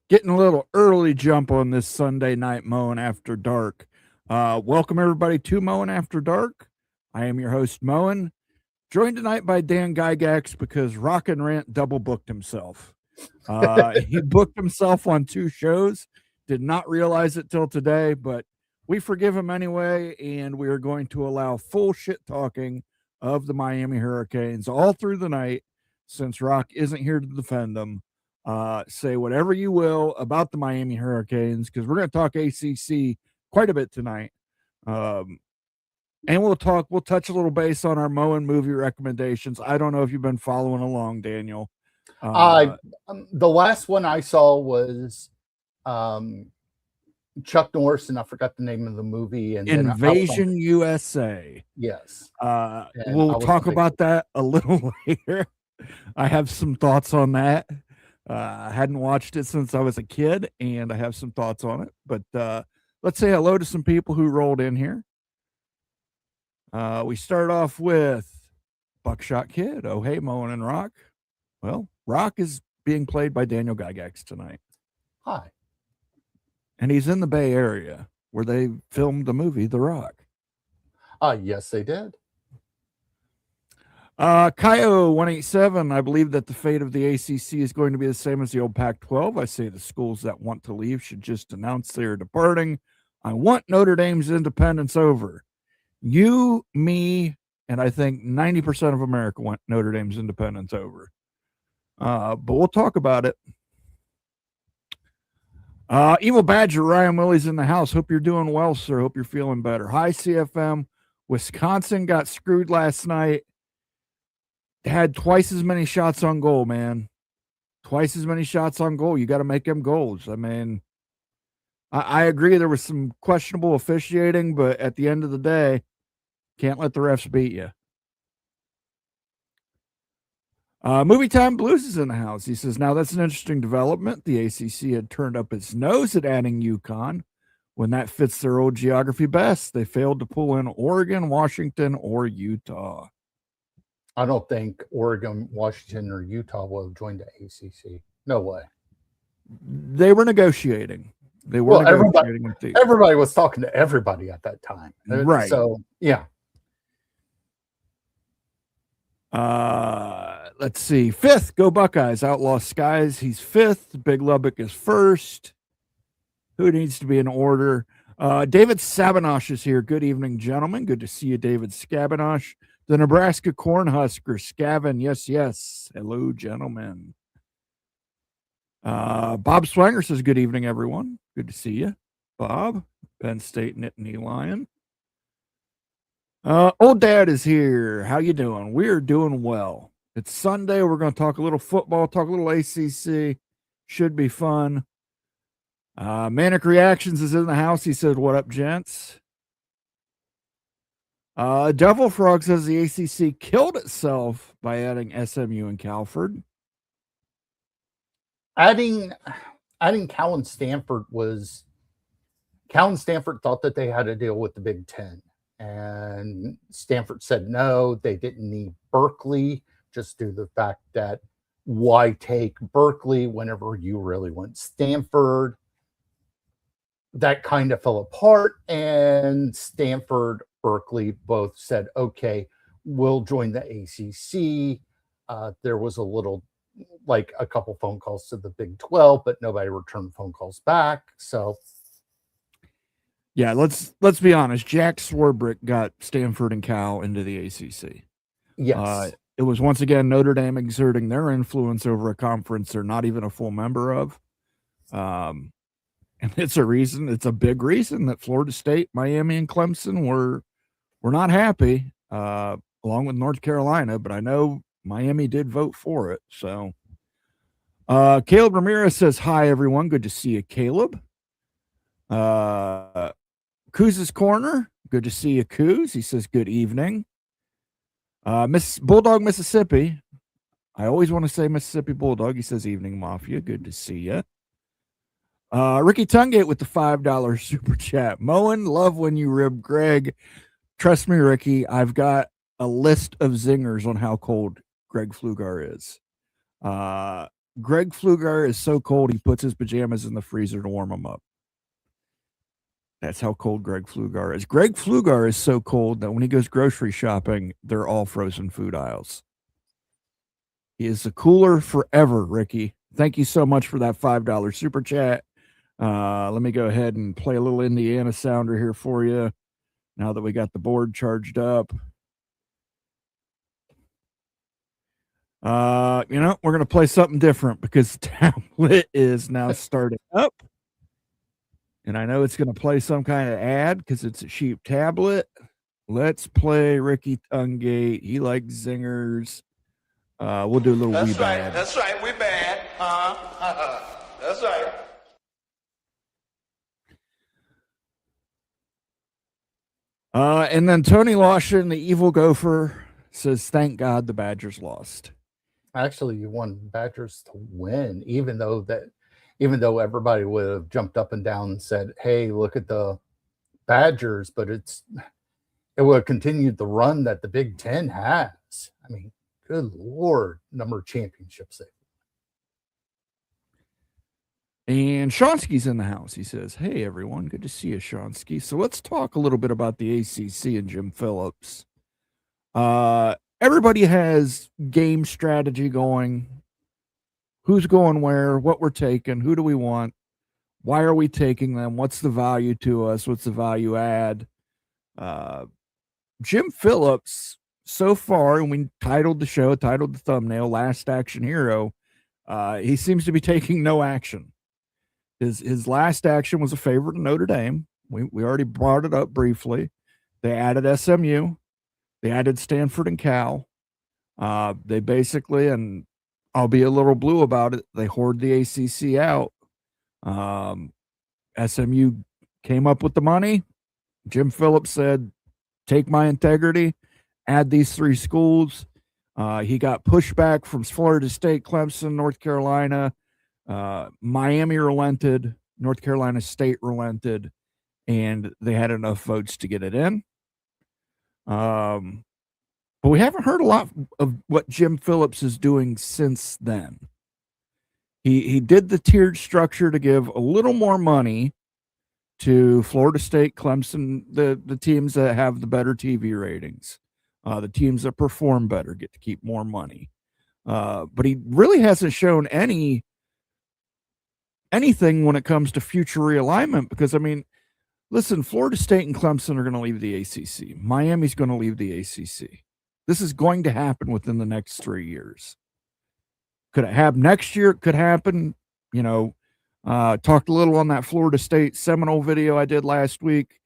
Getting a little early jump on this Sunday night Mowing After Dark. Welcome everybody to Mowing After Dark. I am your host Mowing, joined tonight by Dan Gygax because Rock and Rant double booked himself. He booked himself on 2 shows, did not realize it till today, but we forgive him anyway, and we are going to allow full shit talking of the Miami Hurricanes all through the night since Rock isn't here to defend them. Say whatever you will about the Miami Hurricanes because we're going to talk ACC quite a bit tonight. And we'll touch a little base on our Moen movie recommendations. I don't know if you've been following along, Daniel. The last one I saw was Chuck Norris, and I forgot the name of the movie. And Invasion USA. Yes. We'll talk about that a little later. I have some thoughts on that. I hadn't watched it since I was a kid, and I have some thoughts on it. But let's say hello to some people who rolled in here. We start off with Buckshot Kid. Oh, hey, Moen and Rock. Well, Rock is being played by Daniel Gygax tonight. Hi. And he's in the Bay Area where they filmed the movie The Rock. Yes, they did. Kyo187, I believe that the fate of the ACC is going to be the same as the old Pac-12. I say the schools that want to leave should just announce they are departing. I want Notre Dame's independence over. You, me, and I think 90% of America want Notre Dame's independence over. But we'll talk about it. Evil Badger, Ryan Willie's in the house. Hope you're doing well, sir. Hope you're feeling better. Hi, CFM. Wisconsin got screwed last night. Had twice as many shots on goal, man. Twice as many shots on goal. You got to make them goals. I mean, I agree there was some questionable officiating, but at the end of the day, can't let the refs beat you. Movie Time Blues is in the house. He says, now that's an interesting development. The ACC had turned up its nose at adding UConn when that fits their old geography best. They failed to pull in Oregon, Washington, or Utah. I don't think Oregon, Washington, or Utah will have joined the ACC. No way. They were negotiating. Everybody was talking to everybody at that time. Right. So, yeah. Let's see. 5th, go Buckeyes. Outlaw Skies. He's 5th. Big Lubbock is 1st. Who needs to be in order? David Sabinosh is here. Good evening, gentlemen. Good to see you, David Scabinosh. The Nebraska Cornhusker, Scavin. Yes. Hello, gentlemen. Bob Swanger says, good evening, everyone. Good to see you, Bob. Penn State Nittany Lion. Old Dad is here. How you doing? We're doing well. It's Sunday. We're going to talk a little football, talk a little ACC. Should be fun. Manic Reactions is in the house. He said, what up, gents? Devil Frog says the ACC killed itself by adding SMU and Calford. Adding Cal and Stanford thought that they had to deal with the Big Ten. And Stanford said no, they didn't need Berkeley, just due to the fact that why take Berkeley whenever you really want Stanford? That kind of fell apart, and Stanford, Berkeley both said, okay, we'll join the ACC. There was a couple phone calls to the Big 12, but nobody returned phone calls back. So, yeah, let's be honest. Jack Swarbrick got Stanford and Cal into the ACC. Yes. It was once again Notre Dame exerting their influence over a conference they're not even a full member of. And it's a big reason that Florida State, Miami, and Clemson were not happy, along with North Carolina, but I know Miami did vote for it. So Caleb Ramirez says, hi, everyone. Good to see you, Caleb. Kuz's Corner. Good to see you, Kuz. He says, good evening. Miss Bulldog, Mississippi. I always want to say Mississippi Bulldog. He says, evening, Mafia. Good to see you. Ricky Tungate with the $5 super chat. Moen, love when you rib Greg. Trust me, Ricky, I've got a list of zingers on how cold Greg Flugar is. Greg Pfluger is so cold he puts his pajamas in the freezer to warm them up. That's how cold Greg Pfluger is. Greg Pfluger is so cold that when he goes grocery shopping, they're all frozen food aisles. He is the cooler forever, Ricky. Thank you so much for that $5 super chat. Let me go ahead and play a little Indiana sounder here for you now that we got the board charged up. We're going to play something different because the tablet is now starting up. And I know it's going to play some kind of ad because it's a cheap tablet. Let's play Ricky Tungate. He likes zingers. We'll do a little That's wee right. bad. That's right. We bad. That's right. And then Tony Lawson, the evil gopher, says, "Thank God the Badgers lost." Actually, you want Badgers to win, even though everybody would have jumped up and down and said, "Hey, look at the Badgers," but it would have continued the run that the Big Ten has. I mean, good Lord, number of championships. And Shonsky's in the house. He says, "Hey, everyone. Good to see you, Shonsky." So let's talk a little bit about the ACC and Jim Phillips. Everybody has game strategy going. Who's going where? What we're taking? Who do we want? Why are we taking them? What's the value to us? What's the value add? Jim Phillips, so far, and we titled the thumbnail, Last Action Hero, he seems to be taking no action. His last action was a favor to Notre Dame. We already brought it up briefly. They added SMU. They added Stanford and Cal. They basically, and I'll be a little blue about it, they hoard the ACC out. SMU came up with the money. Jim Phillips said, "Take my integrity, add these 3 schools." He got pushback from Florida State, Clemson, North Carolina. Miami relented. North Carolina State relented. And they had enough votes to get it in. But we haven't heard a lot of what Jim Phillips is doing since then. He did the tiered structure to give a little more money to Florida State, Clemson, the teams that have the better TV ratings. The teams that perform better get to keep more money. But he really hasn't shown anything when it comes to future realignment because, I mean, listen, Florida State and Clemson are going to leave the ACC. Miami's going to leave the ACC. This is going to happen within the next 3 years. Could it happen next year? It could happen. Talked a little on that Florida State Seminole video I did last week.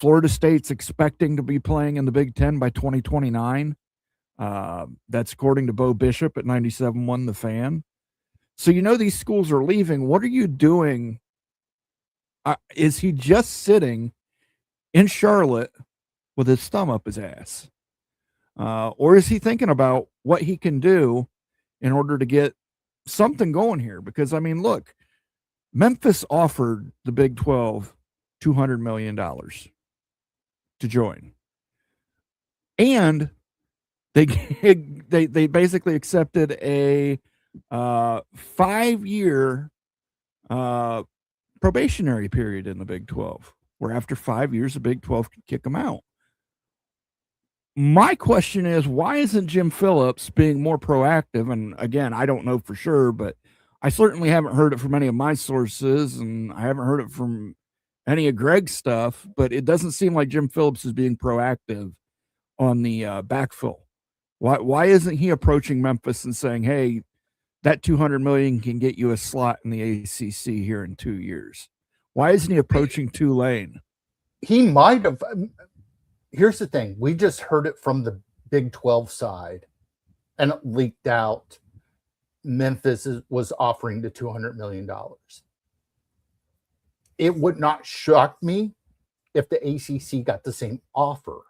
Florida State's expecting to be playing in the Big Ten by 2029. That's according to Bo Bishop at 97.1 The Fan. So these schools are leaving. What are you doing? Is he just sitting in Charlotte with his thumb up his ass? Or is he thinking about what he can do in order to get something going here? Because, I mean, look, Memphis offered the Big 12 $200 million to join. And they basically accepted a 5-year probationary period in the Big 12, where after 5 years, the Big 12 could kick them out. My question is, why isn't Jim Phillips being more proactive? And again, I don't know for sure, but I certainly haven't heard it from any of my sources, and I haven't heard it from any of Greg's stuff, but it doesn't seem like Jim Phillips is being proactive on the backfill. Why isn't he approaching Memphis and saying, "Hey, that $200 million can get you a slot in the ACC here in 2 years"? Why isn't he approaching Tulane? He might have. Here's the thing. We just heard it from the Big 12 side, and it leaked out. Memphis was offering the $200 million. It would not shock me if the ACC got the same offer.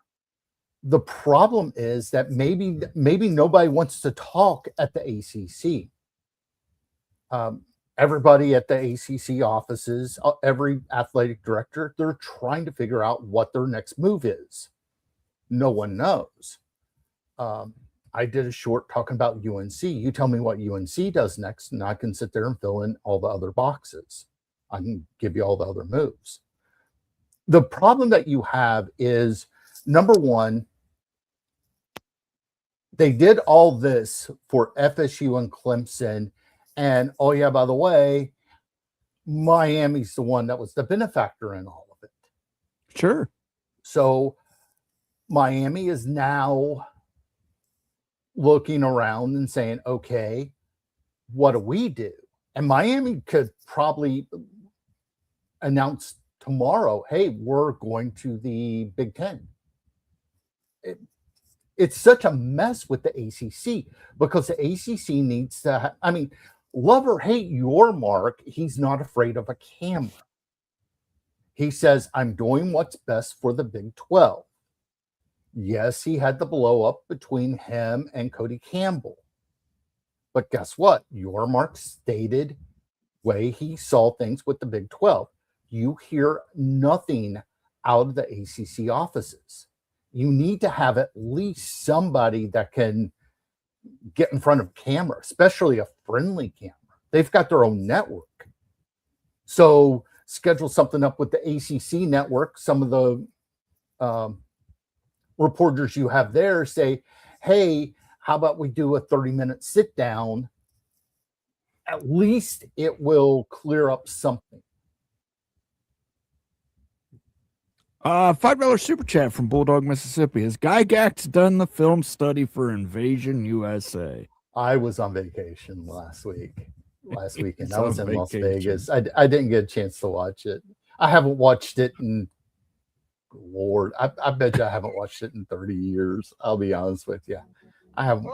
The problem is that maybe nobody wants to talk at the ACC. Everybody at the ACC offices, every athletic director, they're trying to figure out what their next move is. No one knows. I I did a short talking about UNC. You tell me what UNC does next, and I can sit there and fill in all the other boxes. I can give you all the other moves. The problem that you have is, number one, they did all this for FSU and Clemson. And, oh, yeah, by the way, Miami's the one that was the benefactor in all of it. Sure. So Miami is now looking around and saying, okay, what do we do? And Miami could probably announce tomorrow, hey, we're going to the Big Ten. It's such a mess with the ACC because the ACC needs to, love or hate your Mark, he's not afraid of a camera. He says, I'm doing what's best for the Big 12. Yes, he had the blow up between him and Cody Campbell. But guess what? Your Mark stated way he saw things with the Big 12. You hear nothing out of the ACC offices. You need to have at least somebody that can get in front of camera, especially a friendly camera. They've got their own network. So schedule something up with the ACC network. Some of the reporters you have there say, hey, how about we do a 30-minute sit down? At least it will clear up something. $5 super chat from Bulldog, Mississippi. Has Guy Gax done the film study for Invasion USA? I was on vacation last weekend. I was in Las vacation. Vegas. I didn't get a chance to watch it. I haven't watched it in, Lord, I bet you I haven't watched it in 30 years. I'll be honest with you. I haven't.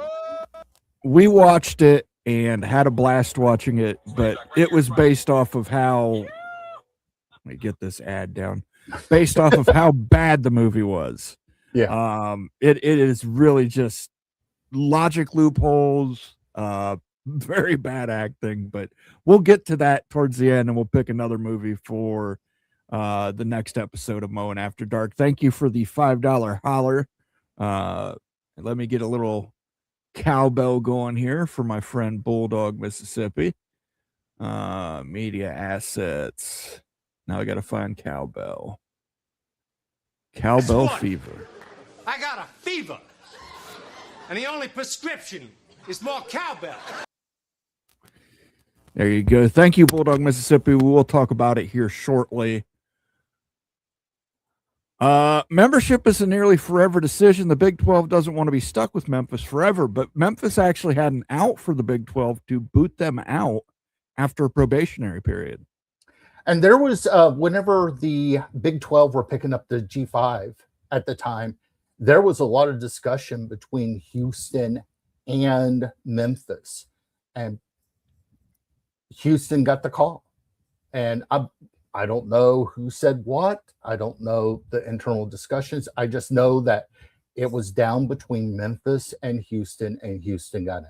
We watched it and had a blast watching it, but it was based off of how, let me get this ad down, based off of how bad the movie was. Yeah. It is really just logic loopholes, very bad acting, but we'll get to that towards the end and we'll pick another movie for the next episode of Mowing After Dark. Thank you for the $5 holler. Let me get a little cowbell going here for my friend Bulldog, Mississippi. Media assets. Now I got to find cowbell. Cowbell fever. I got a fever. And the only prescription is more cowbell. There you go. Thank you, Bulldog, Mississippi. We will talk about it here shortly. Membership is a nearly forever decision. The Big 12 doesn't want to be stuck with Memphis forever, but Memphis actually had an out for the Big 12 to boot them out after a probationary period. And there was, whenever the Big 12 were picking up the G5 at the time, there was a lot of discussion between Houston and Memphis. And Houston got the call. And I don't know who said what. I don't know the internal discussions. I just know that it was down between Memphis and Houston got it.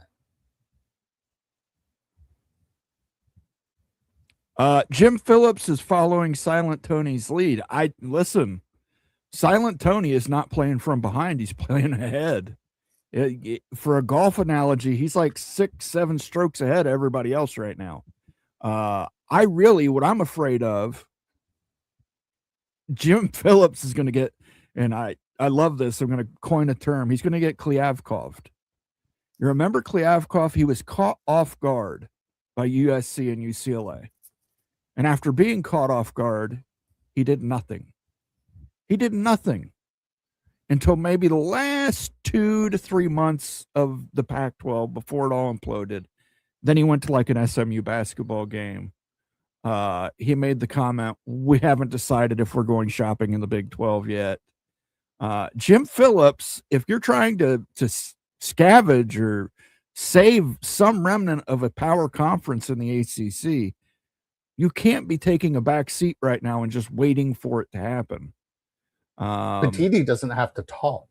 Jim Phillips is following Silent Tony's lead. Listen, Silent Tony is not playing from behind. He's playing ahead. For a golf analogy, he's like 6-7 strokes ahead of everybody else right now. What I'm afraid of, Jim Phillips is going to get, and I love this, I'm going to coin a term, he's going to get Kliavkov'd. You remember Kliavkov? He was caught off guard by USC and UCLA. And after being caught off guard, he did nothing. He did nothing until maybe the last 2 to 3 months of the Pac-12 before it all imploded. Then he went to like an SMU basketball game. He made the comment, we haven't decided if we're going shopping in the Big 12 yet. Jim Phillips, if you're trying to scavenge or save some remnant of a power conference in the ACC, you can't be taking a back seat right now and just waiting for it to happen. Petiti doesn't have to talk.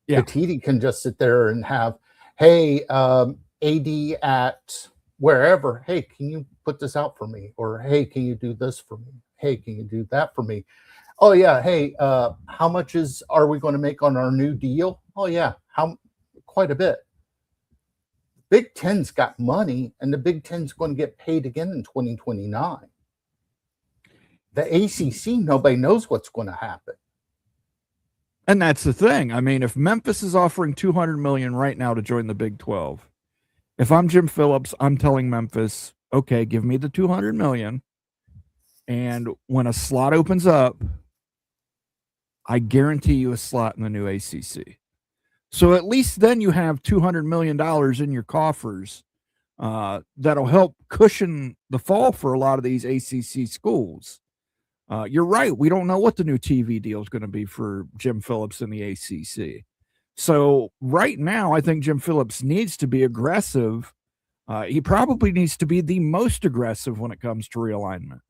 Yeah. Petiti can just sit there and have, hey, AD at wherever, hey, can you put this out for me? Or, hey, can you do this for me? Hey, can you do that for me? Oh, yeah. Hey, how much are we going to make on our new deal? Oh, yeah. Quite a bit. Big Ten's got money, and the Big Ten's going to get paid again in 2029. The ACC, nobody knows what's going to happen. And that's the thing. I mean, if Memphis is offering $200 million right now to join the Big 12, if I'm Jim Phillips, I'm telling Memphis, okay, give me the $200 million. And when a slot opens up, I guarantee you a slot in the new ACC. So at least then you have $200 million in your coffers that'll help cushion the fall for a lot of these ACC schools. You're right. We don't know what the new TV deal is going to be for Jim Phillips in the ACC. So right now, I think Jim Phillips needs to be aggressive. He probably needs to be the most aggressive when it comes to realignment.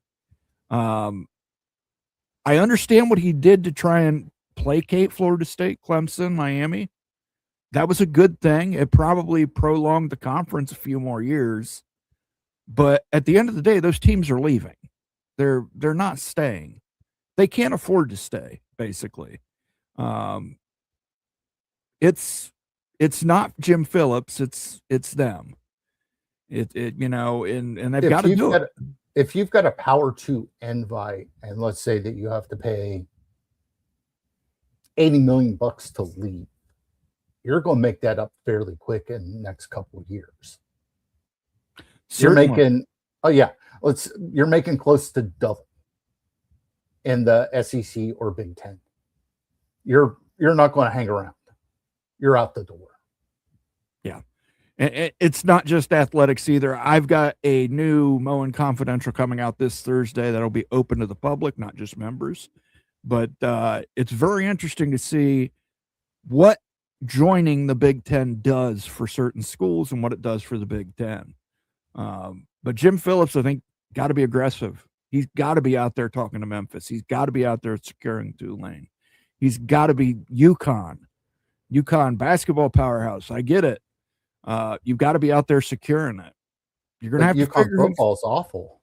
I understand what he did to try and placate Florida State, Clemson, Miami. That was a good thing. It probably prolonged the conference a few more years. But at the end of the day, those teams are leaving. They're not staying. They can't afford to stay, basically. It's not Jim Phillips, it's them. And they've got to do it. If you've got a power to invite, and let's say that you have to pay $80 million to leave, you're going to make that up fairly quick in the next couple of years. Certainly. You're making close to double in the SEC or Big Ten. You're not going to hang around. You're out the door. Yeah. It's not just athletics either. I've got a new Moen Confidential coming out this Thursday that'll be open to the public, not just members. But it's very interesting to see what joining the Big Ten does for certain schools and what it does for the Big Ten. But Jim Phillips, I think, got to be aggressive. He's got to be out there talking to Memphis. He's got to be out there securing Tulane. He's got to be UConn basketball powerhouse. I get it. You've got to be out there securing it. You're going to have to UConn football is awful.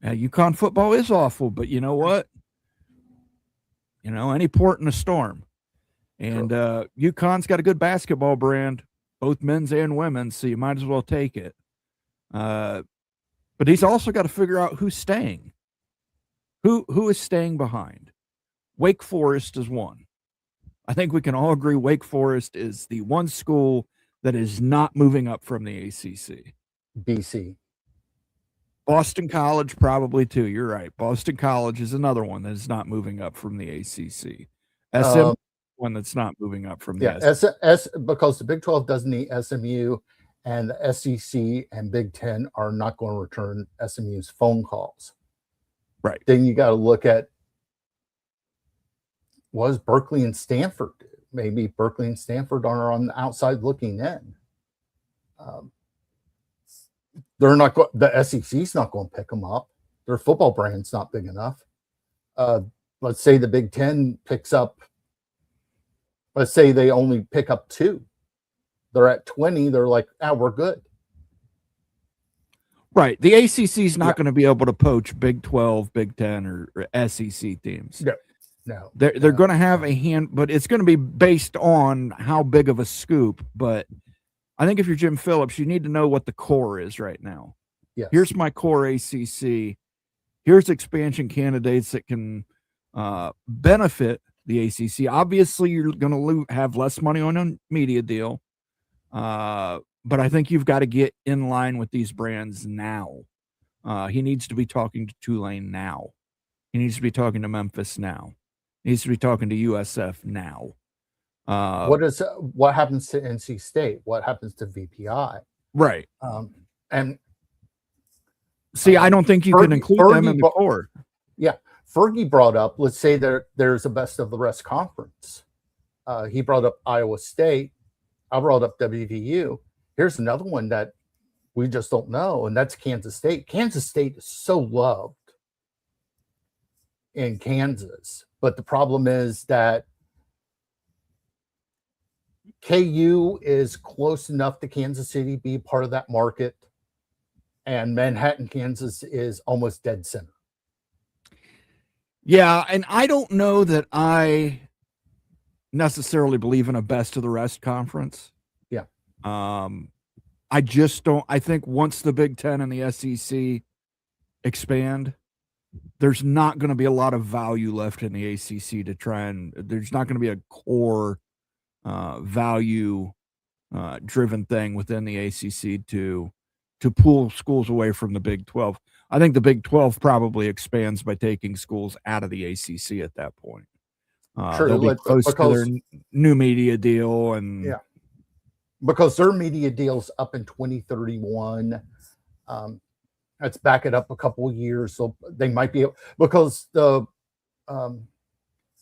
Yeah, UConn football is awful, but you know what? Any port in a storm. And UConn's got a good basketball brand, both men's and women's, so you might as well take it. But he's also got to figure out who's staying. Who is staying behind? Wake Forest is one. I think we can all agree Wake Forest is the one school that is not moving up from the ACC. BC. Boston College probably too. You're right. Boston College is another one that is not moving up from the ACC. SM one that's not moving up from the because the Big 12 doesn't need SMU, and the SEC and Big 10 are not going to return SMU's phone calls. Right. Then you got to look at what does Berkeley and Stanford do? Maybe Berkeley and Stanford are on the outside looking in. They're not going. The SEC's not going to pick them up. Their football brand's not big enough. Let's say the Big 10 picks up. Let's say they only pick up 2. They're at 20. They're like, we're good. Right. The ACC is not going to be able to poach Big 12, Big 10, or SEC teams. No. They're going to have a hand, but it's going to be based on how big of a scoop. But I think if you're Jim Phillips, you need to know what the core is right now. Yes. Here's my core ACC. Here's expansion candidates that can benefit the ACC. Obviously, you're going to have less money on a media deal. But I think you've got to get in line with these brands now. He needs to be talking to Tulane now. He needs to be talking to Memphis now. He needs to be talking to USF now. What happens to NC State? What happens to VPI? Right. And see, I don't think you can include them in the core. Yeah. Fergie brought up, let's say there's a best of the rest conference. He brought up Iowa State. I brought up WVU. Here's another one that we just don't know, and that's Kansas State. Kansas State is so loved in Kansas, but the problem is that KU is close enough to Kansas City, be part of that market, and Manhattan, Kansas is almost dead center. Yeah, and I don't know that I necessarily believe in a best of the rest conference. Yeah. I just don't. I think once the Big Ten and the SEC expand, there's not going to be a lot of value left in the ACC to try and. There's not going to be a core value driven thing within the ACC to pull schools away from the Big 12. I think the Big 12 probably expands by taking schools out of the ACC at that point. They'll be close to their new media deal, and because their media deal's up in 2031. Let's back it up a couple of years, so they might be, because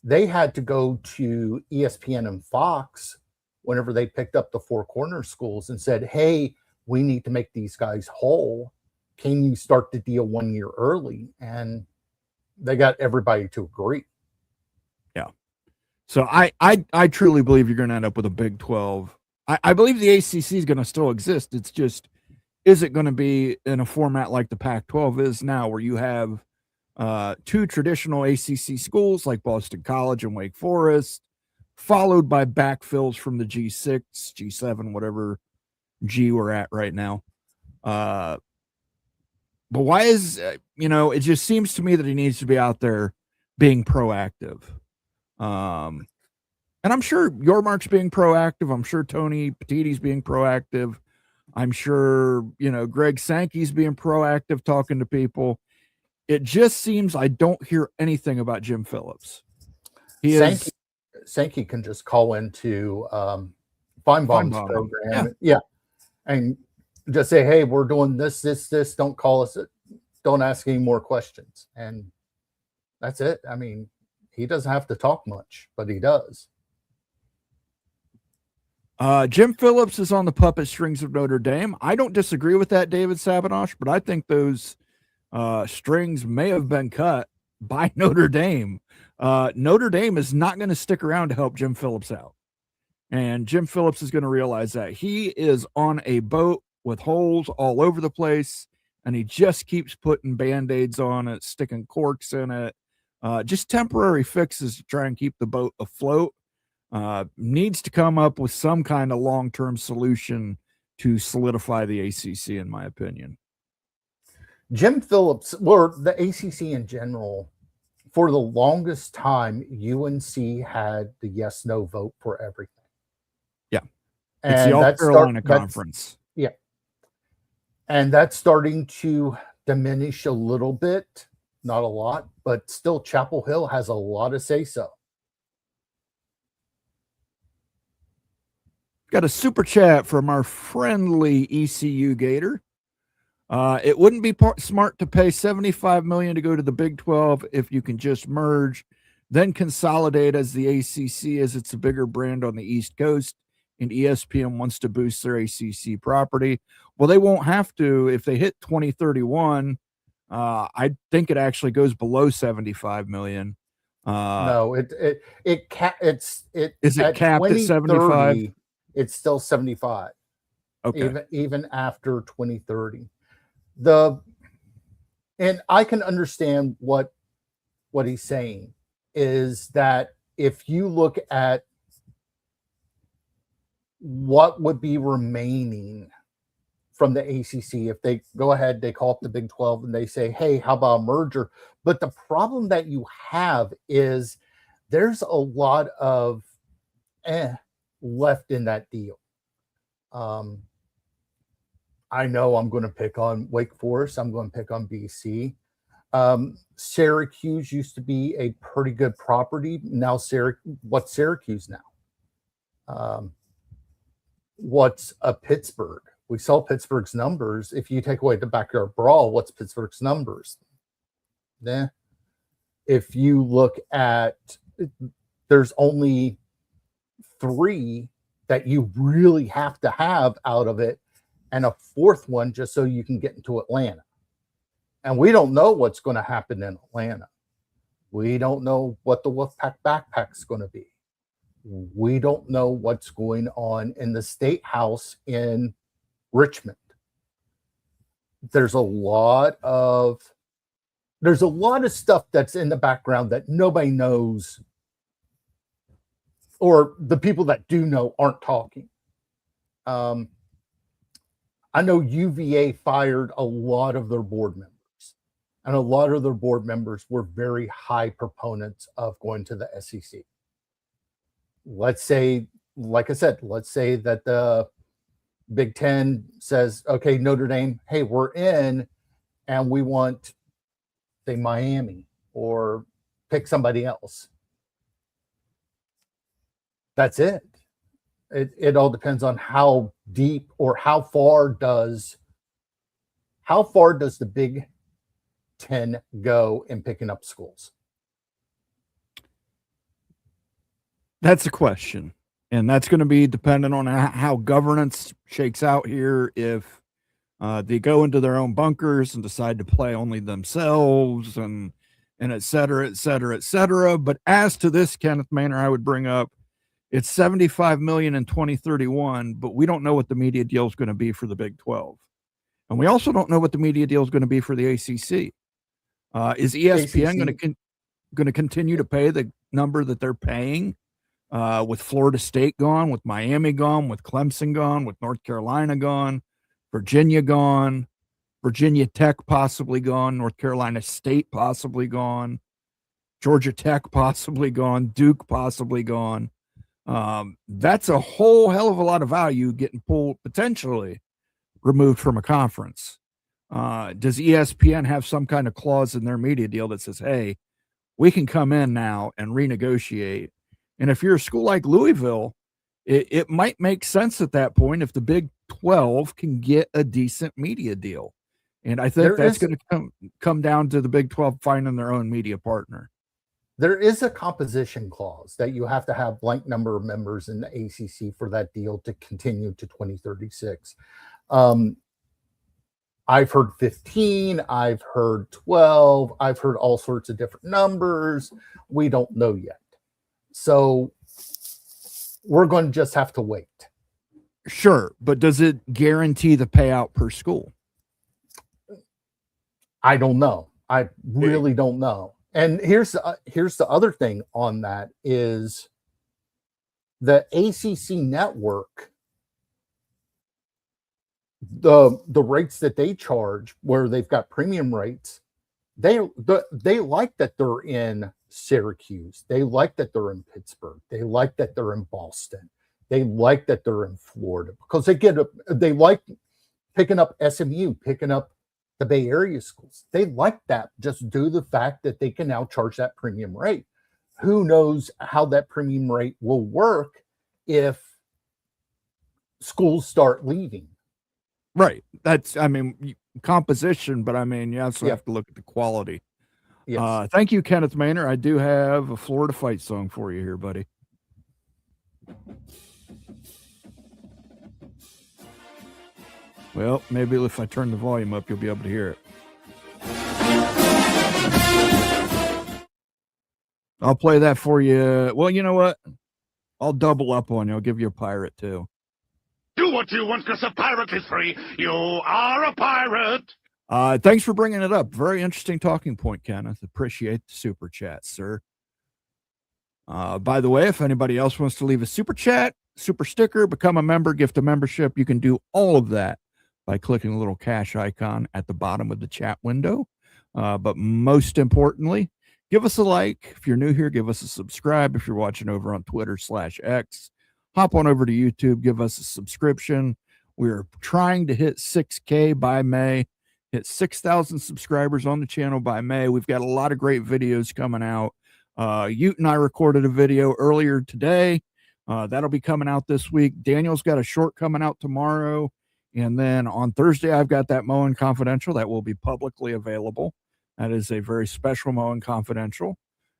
they had to go to ESPN and Fox whenever they picked up the Four Corner schools and said, hey, we need to make these guys whole. Can you start the deal 1 year early? And they got everybody to agree. Yeah. So I truly believe you're going to end up with a Big 12. I believe the ACC is going to still exist. It's just, is it going to be in a format like the Pac-12 is now, where you have two traditional ACC schools like Boston College and Wake Forest, followed by backfills from the G6, G7, whatever G we're at right now. But why is, it just seems to me that he needs to be out there being proactive. And I'm sure Yormark's being proactive. I'm sure Tony Petitti's being proactive. I'm sure, Greg Sankey's being proactive, talking to people. It just seems I don't hear anything about Jim Phillips. Sankey can just call into Feinbaum's program. Yeah. And just say, hey, we're doing this. Don't call us. Don't ask any more questions. And that's it. I mean, he doesn't have to talk much, but he does. Jim Phillips is on the puppet strings of Notre Dame. I don't disagree with that, David Sabinosh, but I think those strings may have been cut by Notre Dame. Notre Dame is not going to stick around to help Jim Phillips out. And Jim Phillips is going to realize that he is on a boat with holes all over the place, and he just keeps putting Band-Aids on it, sticking corks in it, just temporary fixes to try and keep the boat afloat. Needs to come up with some kind of long-term solution to solidify the ACC, in my opinion. Jim Phillips, or the ACC in general, for the longest time, UNC had the yes-no vote for everything. Yeah. It's the All Carolina Conference. Yeah. And that's starting to diminish a little bit, not a lot, but still Chapel Hill has a lot of say-so. Got a super chat from our friendly ECU Gator. It wouldn't be smart to pay $75 million to go to the Big 12 if you can just merge, then consolidate as the ACC, as it's a bigger brand on the East Coast, and ESPN wants to boost their ACC property. Well, they won't have to if they hit 2031. I think it actually goes below $75 million. No, is it capped at 75? It's still 75. Okay. Even after 2030. And I can understand what he's saying is that if you look at what would be remaining from the ACC, if they go ahead, they call up the Big 12 and they say, hey, how about a merger? But the problem that you have is there's a lot of left in that deal. I know I'm going to pick on Wake Forest. I'm going to pick on BC. Syracuse used to be a pretty good property. Now, what's Syracuse now? What's a Pittsburgh? We saw Pittsburgh's numbers. If you take away the backyard brawl, what's Pittsburgh's numbers? If you look at, there's only 3 that you really have to have out of it, and a 4th one just so you can get into Atlanta. And we don't know what's going to happen in Atlanta. We don't know what the Wolfpack backpack's going to be. We don't know what's going on in the State House in Richmond. There's a lot of stuff that's in the background that nobody knows, or the people that do know aren't talking. I know UVA fired a lot of their board members, and a lot of their board members were very high proponents of going to the SEC. Let's say, like I said, let's say that the Big Ten says, okay, Notre Dame, hey, we're in, and we want, say, Miami, or pick somebody else. That's it. It all depends on how deep or how far does the Big Ten go in picking up schools? That's a question. And that's going to be dependent on how governance shakes out here. If they go into their own bunkers and decide to play only themselves and et cetera, et cetera, et cetera. But as to this, Kenneth Manor, I would bring up, it's $75 million in 2031, but we don't know what the media deal is going to be for the Big 12. And we also don't know what the media deal is going to be for the ACC. Is ESPN going to continue to pay the number that they're paying? With Florida State gone, with Miami gone, with Clemson gone, with North Carolina gone, Virginia gone, Virginia Tech possibly gone, North Carolina State possibly gone, Georgia Tech possibly gone, Duke possibly gone. That's a whole hell of a lot of value getting pulled, potentially removed from a conference. Does ESPN have some kind of clause in their media deal that says, hey, we can come in now and renegotiate? And if you're a school like Louisville, it might make sense at that point if the Big 12 can get a decent media deal. And I think that's going to come down to the Big 12 finding their own media partner. There is a composition clause that you have to have blank number of members in the ACC for that deal to continue to 2036. I've heard 15, I've heard 12, I've heard all sorts of different numbers. We don't know yet. So we're going to just have to wait. Sure, but does it guarantee the payout per school? I don't know. I really don't know. And here's the other thing on that is the ACC network, the rates that they charge, where they've got premium rates, they like that they're in Syracuse. They like that they're in Pittsburgh. They like that they're in Boston. They like that they're in Florida because they like picking up SMU, picking up the Bay Area schools. They like that just due to the fact that they can now charge that premium rate. Who knows how that premium rate will work if schools start leaving? Right. That's, composition, but you also have to look at the quality. Yes. Thank you, Kenneth Manor. I do have a Florida fight song for you here, buddy. Well, maybe if I turn the volume up, you'll be able to hear it. I'll play that for you. Well, you know what? I'll double up on you. I'll give you a pirate, too. Do what you want because a pirate is free. You are a pirate. Thanks for bringing it up. Very interesting talking point, Kenneth. Appreciate the super chat, sir. By the way, if anybody else wants to leave a super chat, super sticker, become a member, gift a membership, you can do all of that by clicking the little cash icon at the bottom of the chat window. But most importantly, give us a like. If you're new here, give us a subscribe. If you're watching over on Twitter/X, hop on over to YouTube, give us a subscription. We're trying to hit 6K by May, hit 6,000 subscribers on the channel by May. We've got a lot of great videos coming out. Ute and I recorded a video earlier today. That'll be coming out this week. Daniel's got a short coming out tomorrow. And then on Thursday, I've got that Mowing Confidential that will be publicly available. That is a very special Mowing Confidential,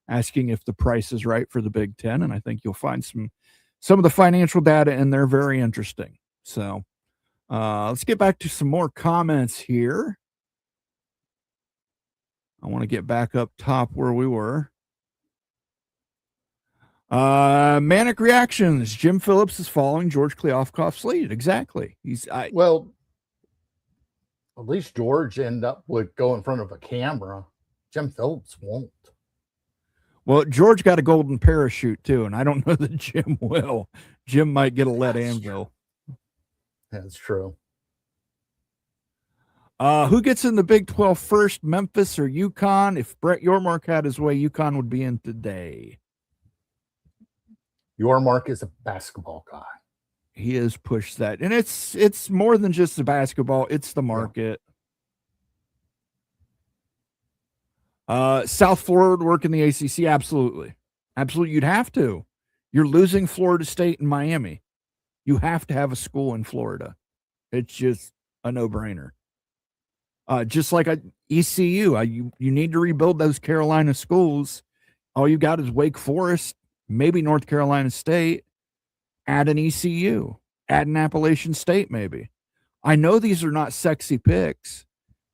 asking if the price is right for the Big Ten. And I think you'll find some of the financial data in there very interesting. So let's get back to some more comments here. I want to get back up top where we were. Manic reactions. Jim Phillips is following George Kleofkoff's lead. Exactly. Well, at least George ended up with go in front of a camera. Jim Phillips won't. Well, George got a golden parachute too, and I don't know that Jim will. Jim might get a lead anvil. That's true. Who gets in the Big 12 first, Memphis or UConn? If Brett Yormark had his way, UConn would be in today. Yormark is a basketball guy. He has pushed that. And it's more than just the basketball, it's the market. South Florida would work in the ACC? Absolutely. Absolutely. You'd have to. You're losing Florida State and Miami. You have to have a school in Florida. It's just a no-brainer. Just like ECU, you need to rebuild those Carolina schools. All you got is Wake Forest, maybe North Carolina State, add an ECU, add an Appalachian State maybe. I know these are not sexy picks,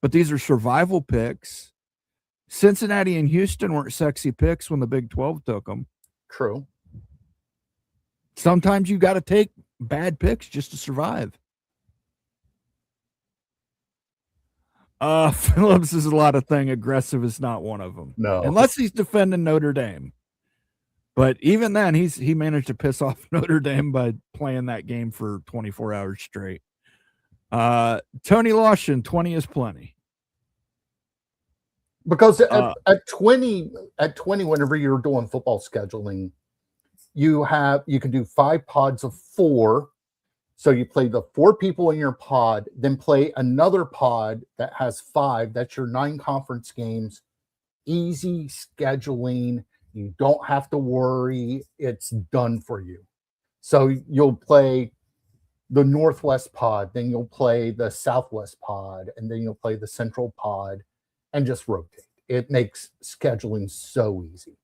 but these are survival picks. Cincinnati and Houston weren't sexy picks when the Big 12 took them. True. Sometimes you got to take bad picks just to survive. Phillips is a lot of thing. Aggressive is not one of them. No. Unless he's defending Notre Dame. But even then, he managed to piss off Notre Dame by playing that game for 24 hours straight. Tony Lawson, 20 is plenty. Because at 20, whenever you're doing football scheduling, you can do 5 pods of 4. So you play the 4 people in your pod, then play another pod that has 5. That's your 9 conference games. Easy scheduling. You don't have to worry. It's done for you. So you'll play the Northwest pod, then you'll play the Southwest pod, and then you'll play the Central pod, and just rotate. It makes scheduling so easy.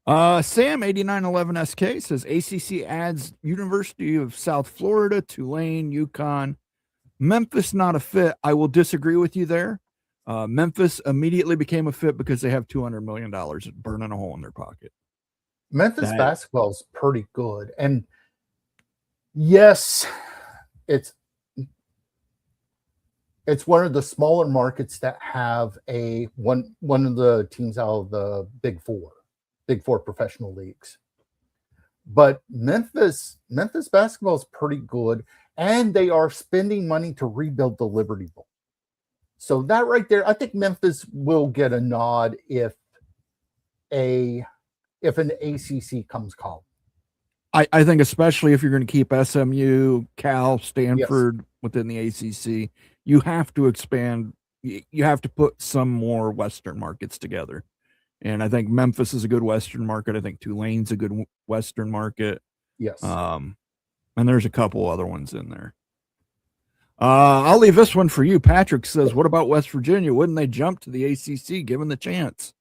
Sam 8911 SK says ACC adds University of South Florida, Tulane, UConn, Memphis not a fit. I will disagree with you there. Memphis immediately became a fit because they have $200 million burning a hole in their pocket. Memphis basketball is pretty good, and yes, it's one of the smaller markets that have one of the teams out of the Big Four professional leagues. But Memphis basketball is pretty good, and they are spending money to rebuild the Liberty Bowl. So that right there, I think Memphis will get a nod if an ACC comes calling. I think especially if you're going to keep SMU, Cal, Stanford within the ACC, you have to expand. You have to put some more Western markets together. And I think Memphis is a good Western market. I think Tulane's a good Western market. Yes. And there's a couple other ones in there. I'll leave this one for you. Patrick says, what about West Virginia? Wouldn't they jump to the ACC given the chance?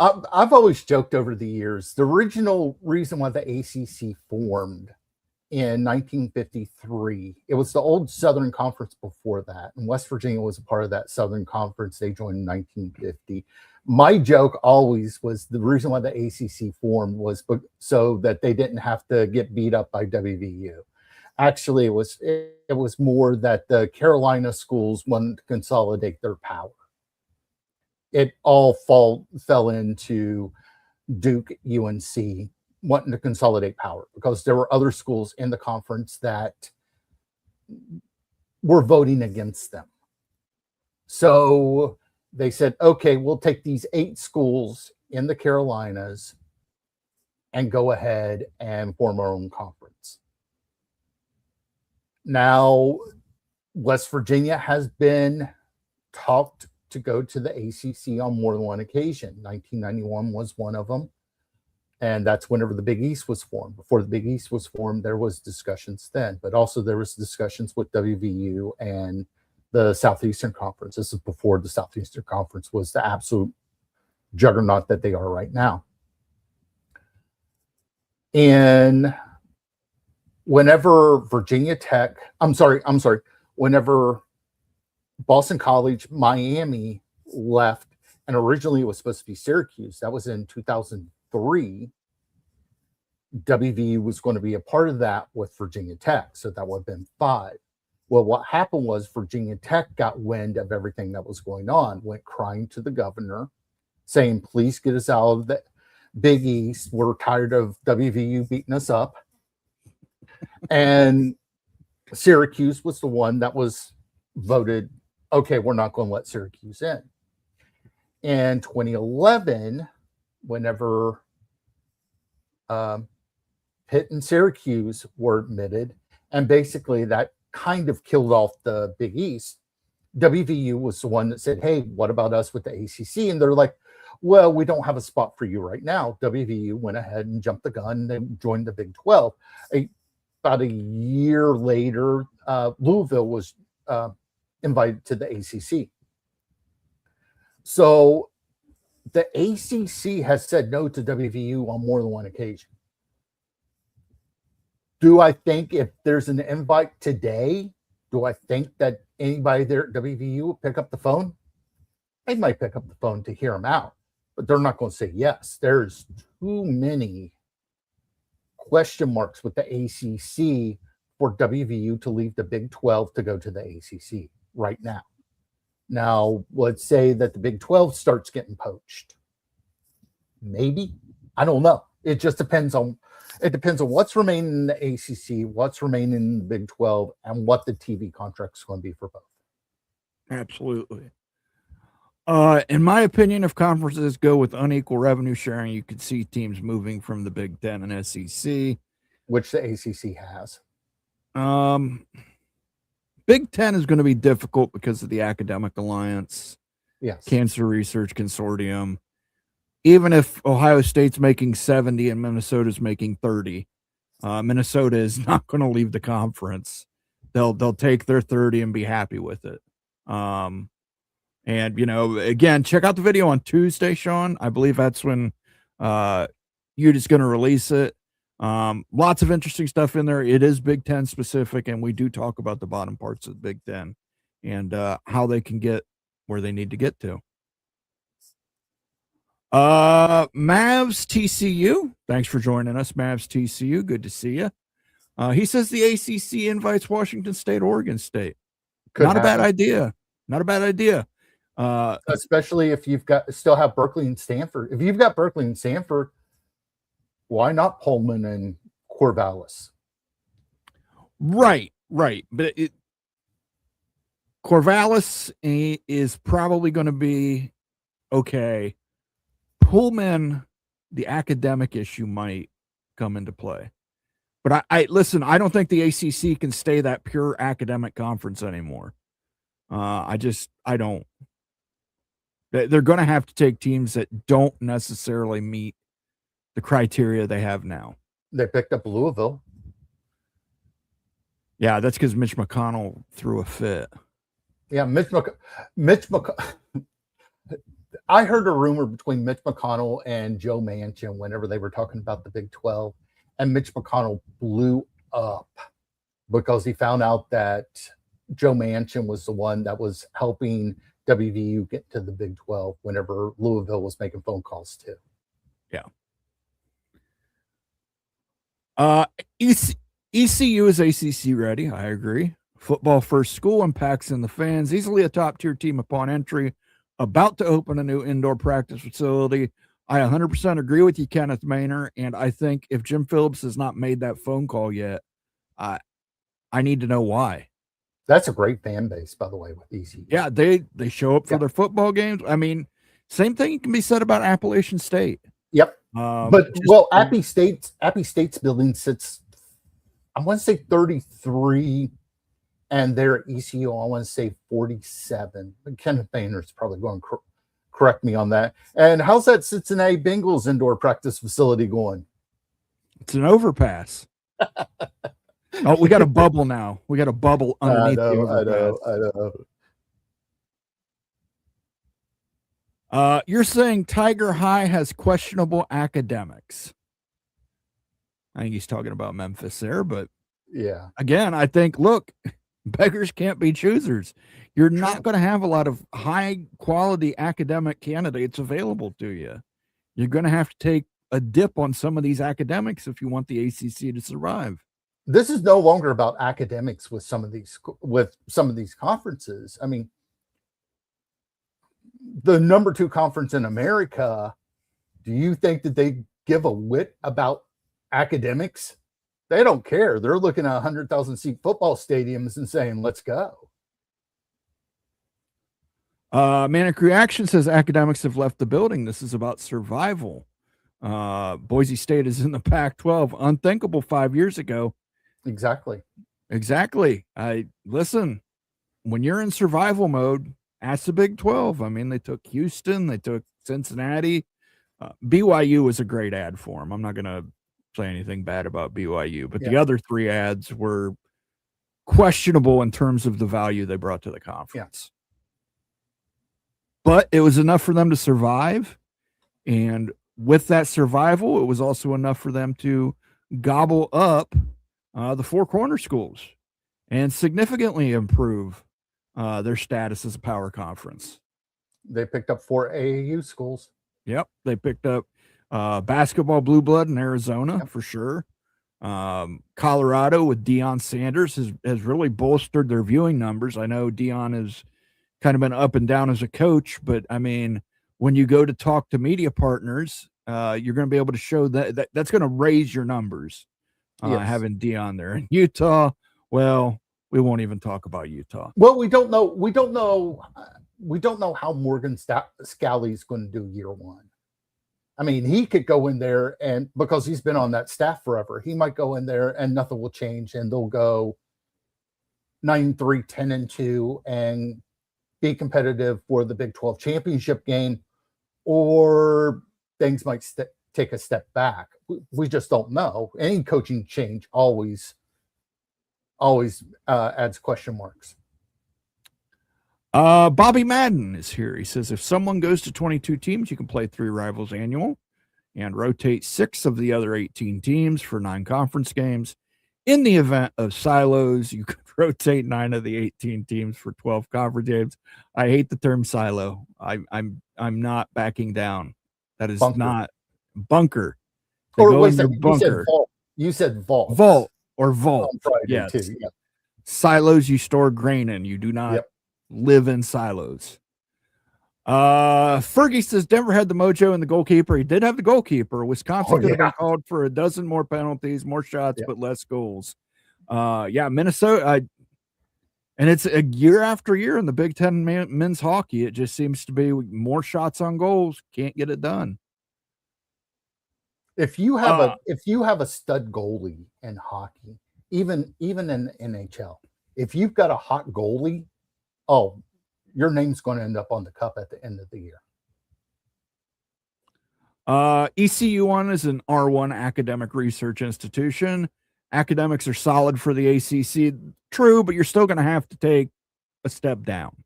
I've always joked over the years, the original reason why the ACC formed in 1953, it was the old Southern Conference before that. And West Virginia was a part of that Southern Conference. They joined in 1950. My joke always was the reason why the ACC formed was so that they didn't have to get beat up by WVU. Actually, it was more that the Carolina schools wanted to consolidate their power. It all fell into Duke, UNC wanting to consolidate power because there were other schools in the conference that were voting against them. So they said, okay, we'll take these 8 schools in the Carolinas and go ahead and form our own conference. Now, West Virginia has been talked to go to the ACC on more than one occasion. 1991 was one of them. And that's whenever the Big East was formed. Before the Big East was formed, there was discussions then. But also there was discussions with WVU and the Southeastern Conference. This is before the Southeastern Conference was the absolute juggernaut that they are right now. And whenever whenever Boston College, Miami left, and originally it was supposed to be Syracuse. That was in 2003. WVU was going to be a part of that with Virginia Tech, so that would have been 5. Well, what happened was Virginia Tech got wind of everything that was going on, went crying to the governor, saying, please get us out of the Big East. We're tired of WVU beating us up. And Syracuse was the one that was voted, okay, we're not going to let Syracuse in. In 2011, whenever Pitt and Syracuse were admitted, and basically that kind of killed off the Big East, WVU was the one that said, hey, what about us with the ACC? And they're like, well, we don't have a spot for you right now. WVU went ahead and jumped the gun and joined the Big 12. About a year later, Louisville was invited to the ACC. So the ACC has said no to WVU on more than one occasion. Do I think if there's an invite today, do I think that anybody there at WVU will pick up the phone? They might pick up the phone to hear them out, but they're not going to say yes. There's too many question marks with the ACC for WVU to leave the Big 12 to go to the ACC right now. Now, let's say that the Big 12 starts getting poached. Maybe. I don't know. It just depends on what's remaining in the ACC, what's remaining in the Big 12, and what the TV contract is going to be for both. Absolutely. In my opinion, if conferences go with unequal revenue sharing, you could see teams moving from the Big 10 and SEC. Which the ACC has. Big 10 is going to be difficult because of the Academic Alliance, Yes. Cancer Research Consortium. Even if Ohio State's making 70 and Minnesota's making 30, Minnesota is not going to leave the conference. They'll take their 30 and be happy with it. And, you know, again, check out the video on Tuesday, Sean. I believe that's when Uta's going to release it. Lots of interesting stuff in there. It is Big 10 specific, and we do talk about the bottom parts of the Big 10 and how they can get where they need to get to. Mavs TCU, thanks for joining us. Mavs TCU, good to see you. He says the ACC invites Washington State, Oregon State. Not a bad idea. Not a bad idea. Especially if you've got still have Berkeley and Stanford. If you've got Berkeley and Stanford, why not Pullman and Corvallis? Right. But Corvallis is probably going to be okay. Pullman, the academic issue might come into play. But I listen, I don't think the ACC can stay that pure academic conference anymore. I don't. They're going to have to take teams that don't necessarily meet the criteria they have now. They picked up Louisville. Yeah, that's because Mitch McConnell threw a fit. Yeah, Mitch McConnell. I heard a rumor between Mitch McConnell and Joe Manchin whenever they were talking about the Big 12, and Mitch McConnell blew up because he found out that Joe Manchin was the one that was helping WVU get to the Big 12 whenever Louisville was making phone calls too. Yeah. ECU is ACC ready. I agree. Football first school impacts in the fans. Easily a top tier team upon entry. About to open a new indoor practice facility. I 100% agree with you, Kenneth Maynor. And I think if Jim Phillips has not made that phone call yet, I need to know why. That's a great fan base, by the way, with ECU. Yeah, they show up for their football games. I mean, same thing can be said about Appalachian State. Yep. Appy State's building sits, I want to say 33, and they're at ECU, I want to say 47. Kenneth Bayner's probably going to correct me on that. And how's that Cincinnati Bengals indoor practice facility going? It's an overpass. Oh, we got a bubble now. We got a bubble underneath the overpass. I know. You're saying Tiger High has questionable academics. I think he's talking about Memphis there, but yeah. Again, I think, look, beggars can't be choosers. You're not going to have a lot of high quality academic candidates available to you. You're going to have to take a dip on some of these academics if you want the ACC to survive. This is no longer about academics with some of these conferences. I mean, the number 2 conference in America, do you think that they give a whit about academics? They don't care. They're looking at 100,000 seat football stadiums and saying, let's go. Manic Reaction says academics have left the building. This is about survival. Boise State is in the Pac-12. Unthinkable 5 years ago. Exactly. Listen, when you're in survival mode, ask the Big 12. I mean, they took Houston, they took Cincinnati. BYU was a great ad for them. I'm not going to say anything bad about BYU, but the other 3 ads were questionable in terms of the value they brought to the conference. But it was enough for them to survive. And with that survival, it was also enough for them to gobble up the 4 corner schools and significantly improve their status as a power conference. They picked up 4 AAU schools. Yep. They picked up basketball blue blood in Arizona for sure. Colorado with Deion Sanders has really bolstered their viewing numbers. I know Deion has kind of been up and down as a coach, but I mean, when you go to talk to media partners, you're going to be able to show that's going to raise your numbers. Having Deion there in Utah. Well, we won't even talk about Utah. Well, we don't know how Morgan Scalley's going to do year one. I mean, he could go in there and because he's been on that staff forever, he might go in there and nothing will change and they'll go 9-3, 10-2 and be competitive for the Big 12 championship game, or things might take a step back. We just don't know. Any coaching change always adds question marks. Bobby Madden is here. He says, if someone goes to 22 teams, you can play 3 rivals annual and rotate 6 of the other 18 teams for 9 conference games. In the event of silos, you could rotate 9 of the 18 teams for 12 conference games. I hate the term silo. I'm not backing down. That is not bunker. They or go wait in your bunker. You said vault. Vault or vault. Yes. Too, yeah. Silos you store grain in. You do not live in silos. Fergie says Denver had the mojo and the goalkeeper. He did have the goalkeeper. Wisconsin could have been called for a dozen more penalties, more shots, but less goals. Minnesota. And it's a year after year in the Big Ten men's hockey. It just seems to be more shots on goals. Can't get it done. If you have a stud goalie in hockey, even in NHL, if you've got a hot goalie, your name's going to end up on the cup at the end of the year. ECU1 is an R1 academic research institution. Academics are solid for the ACC. True, but you're still going to have to take a step down.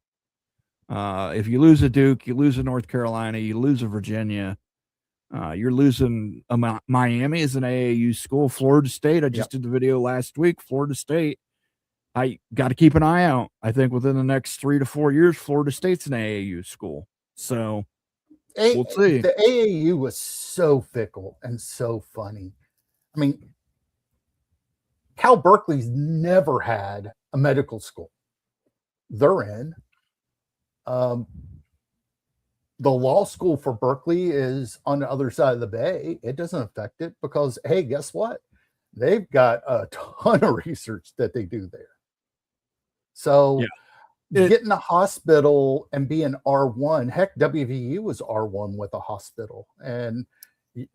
If you lose a Duke, you lose a North Carolina, you lose a Virginia, you're losing a Miami as an AAU school. Florida State, I just did the video last week. Florida State, I got to keep an eye out. I think within the next 3 to 4 years, Florida State's an AAU school. So we'll see. The AAU was so fickle and so funny. I mean, Cal Berkeley's never had a medical school. They're in. The law school for Berkeley is on the other side of the bay. It doesn't affect it because, hey, guess what? They've got a ton of research that they do there. So getting a hospital and being R1, heck, WVU was R1 with a hospital. And the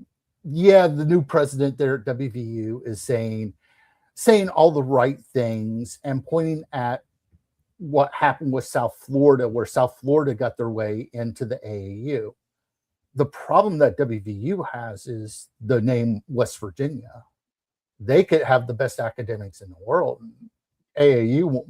new president there at WVU is saying all the right things and pointing at what happened with South Florida, where South Florida got their way into the AAU. The problem that WVU has is the name West Virginia. They could have the best academics in the world. AAU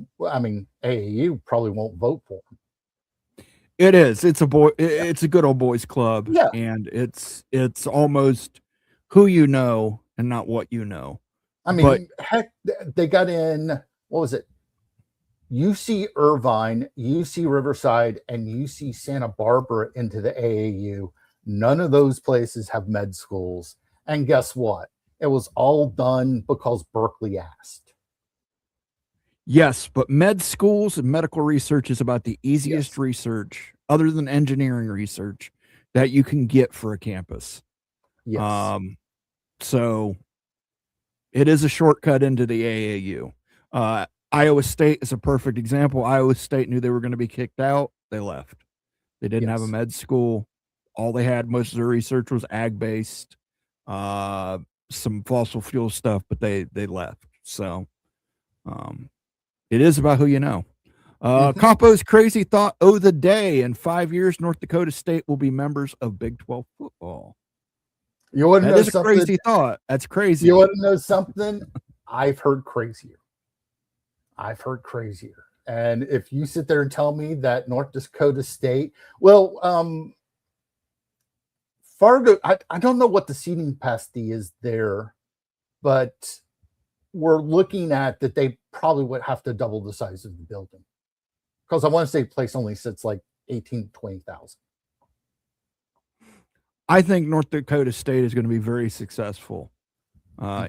probably won't vote for them. It is. It's a good old boys club. Yeah. And it's almost who you know and not what you know. I mean, heck, they got in, what was it? UC Irvine, UC Riverside, and UC Santa Barbara into the AAU. None of those places have med schools. And guess what? It was all done because Berkeley asked. Yes, but med schools and medical research is about the easiest research, other than engineering research, that you can get for a campus. Yes. So it is a shortcut into the AAU. Iowa State is a perfect example. Iowa State knew they were going to be kicked out. They left. They didn't have a Yes. med school. All they had, most of their research was ag-based, some fossil fuel stuff, but they left. So it is about who you know. Compo's crazy thought of the day: in 5 years, North Dakota State will be members of Big 12 football. You want to That know is a something? crazy thought. That's crazy. You want to know something? I've heard crazier. And if you sit there and tell me that North Dakota State, Fargo, I don't know what the seating capacity is there, but we're looking at that they probably would have to double the size of the building, because I want to say place only sits like 18 to 20,000. I think North Dakota State is going to be very successful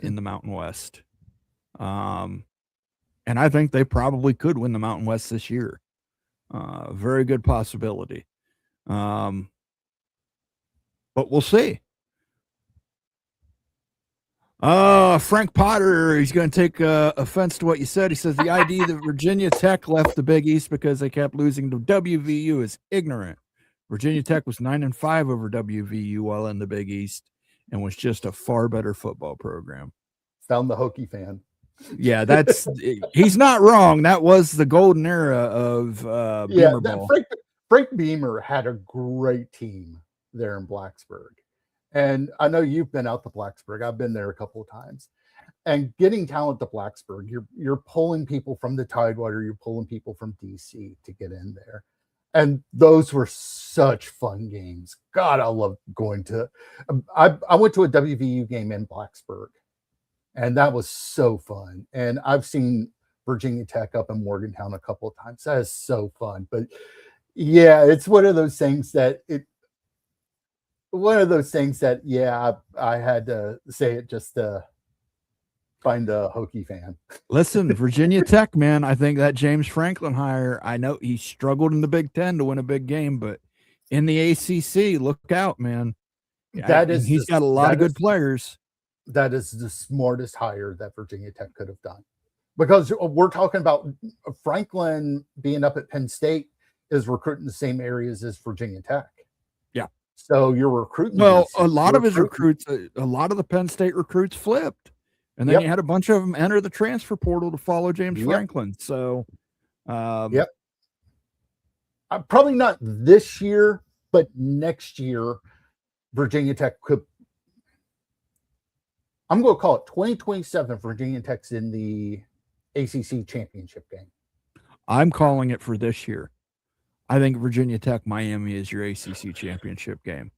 in the Mountain West. And I think they probably could win the Mountain West this year. Very good possibility. But we'll see. Frank Potter, he's going to take offense to what you said. He says the idea that Virginia Tech left the Big East because they kept losing to WVU is ignorant. Virginia Tech was 9-5 over WVU while in the Big East and was just a far better football program. Found the Hokie fan. Yeah, he's not wrong. That was the golden era of Beamer ball. Frank Beamer had a great team there in Blacksburg. And I know you've been out to Blacksburg. I've been there a couple of times. And getting talent to Blacksburg, you're pulling people from the Tidewater, you're pulling people from DC to get in there. And those were such fun games. God, I love going to. I went to a WVU game in Blacksburg, and that was so fun. And I've seen Virginia Tech up in Morgantown a couple of times. That is so fun. But yeah, it's one of those things that I had to say it just to find a Hokie fan. Listen, Virginia Tech, man, I think that James Franklin hire, I know he struggled in the Big Ten to win a big game, but in the ACC, look out, man. He's got a lot of good players. That is the smartest hire that Virginia Tech could have done, because we're talking about Franklin being up at Penn State is recruiting the same areas as Virginia Tech. Yeah. So you're recruiting. Well, a lot of the Penn State recruits flipped. And then you had a bunch of them enter the transfer portal to follow James Franklin. So, probably not this year, but next year, Virginia Tech could. I'm going to call it 2027. Virginia Tech's in the ACC championship game. I'm calling it for this year. I think Virginia Tech Miami is your ACC championship game.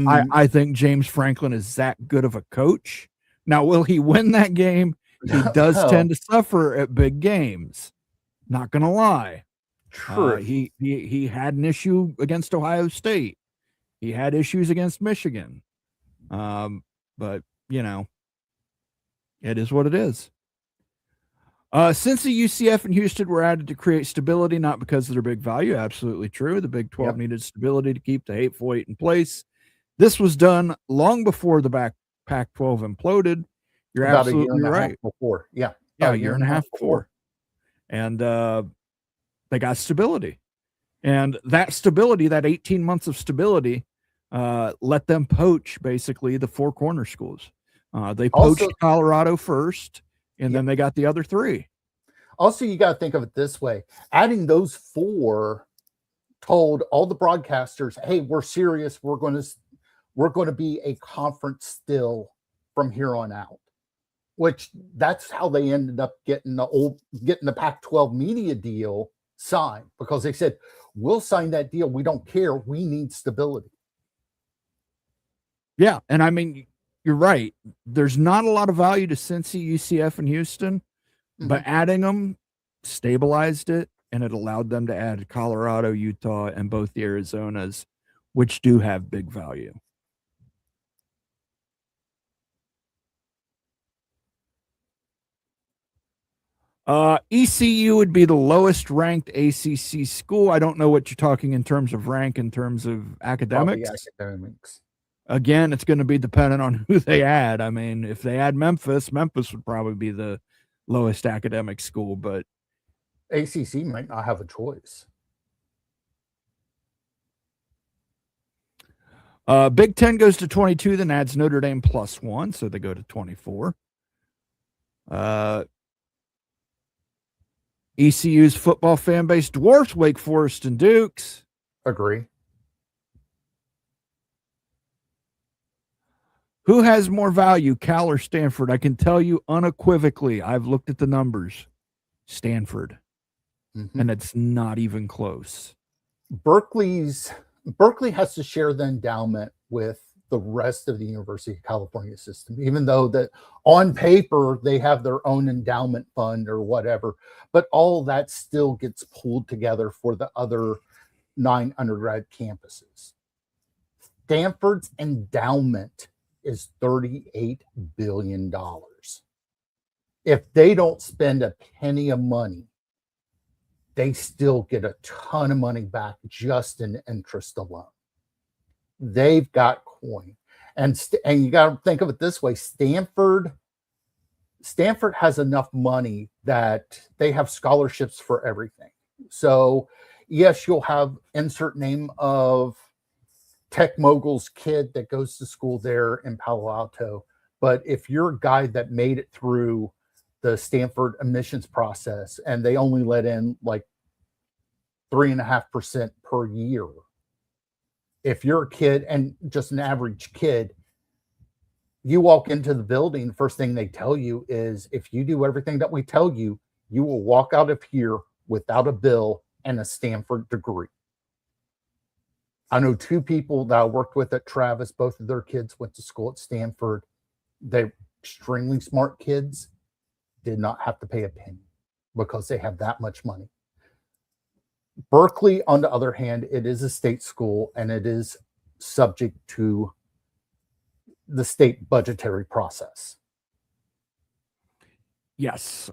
I think James Franklin is that good of a coach. Now, will he win that game? He does tend to suffer at big games. Not going to lie. True. He had an issue against Ohio State. He had issues against Michigan. But, it is what it is. Since the UCF and Houston were added to create stability, not because of their big value, absolutely true. The Big 12 needed stability to keep the hateful eight in place. This was done long before the Pac-12 imploded. You're about absolutely right. Before, a year and a half before, and they got stability, and that stability, that 18 months of stability, let them poach basically the four corner schools. They poached Colorado first, and then they got the other three. Also, you got to think of it this way: adding those four told all the broadcasters, "Hey, we're serious. We're going to be a conference still from here on out," which that's how they ended up getting the Pac-12 media deal signed, because they said, "We'll sign that deal. We don't care. We need stability." Yeah. And I mean, you're right. There's not a lot of value to Cincy, UCF, and Houston, but adding them stabilized it, and it allowed them to add Colorado, Utah, and both the Arizonas, which do have big value. ECU would be the lowest ranked ACC school. I don't know what you're talking in terms of rank, in terms of academics. Again, it's going to be dependent on who they add. I mean, if they add Memphis would probably be the lowest academic school, but ACC might not have a choice. Big Ten goes to 22, then adds Notre Dame +1, so they go to 24. ECU's football fan base dwarfs Wake Forest and Duke's. Agree. Who has more value, Cal or Stanford? I can tell you unequivocally, I've looked at the numbers. Stanford. And it's not even close. Berkeley has to share the endowment with the rest of the University of California system, even though that on paper they have their own endowment fund or whatever, but all that still gets pulled together for the other 9 undergrad campuses. Stanford's endowment is $38 billion. If they don't spend a penny of money, they still get a ton of money back just in interest alone. They've got coin. And you got to think of it this way. Stanford has enough money that they have scholarships for everything. So yes, you'll have insert name of tech mogul's kid that goes to school there in Palo Alto. But if you're a guy that made it through the Stanford admissions process and they only let in like 3.5% per year, if you're a kid and just an average kid, you walk into the building, first thing they tell you is, if you do everything that we tell you, you will walk out of here without a bill and a Stanford degree. I know 2 people that I worked with at Travis. Both of their kids went to school at Stanford. They're extremely smart kids, did not have to pay a penny because they have that much money. Berkeley, on the other hand, it is a state school and it is subject to the state budgetary process. Yes.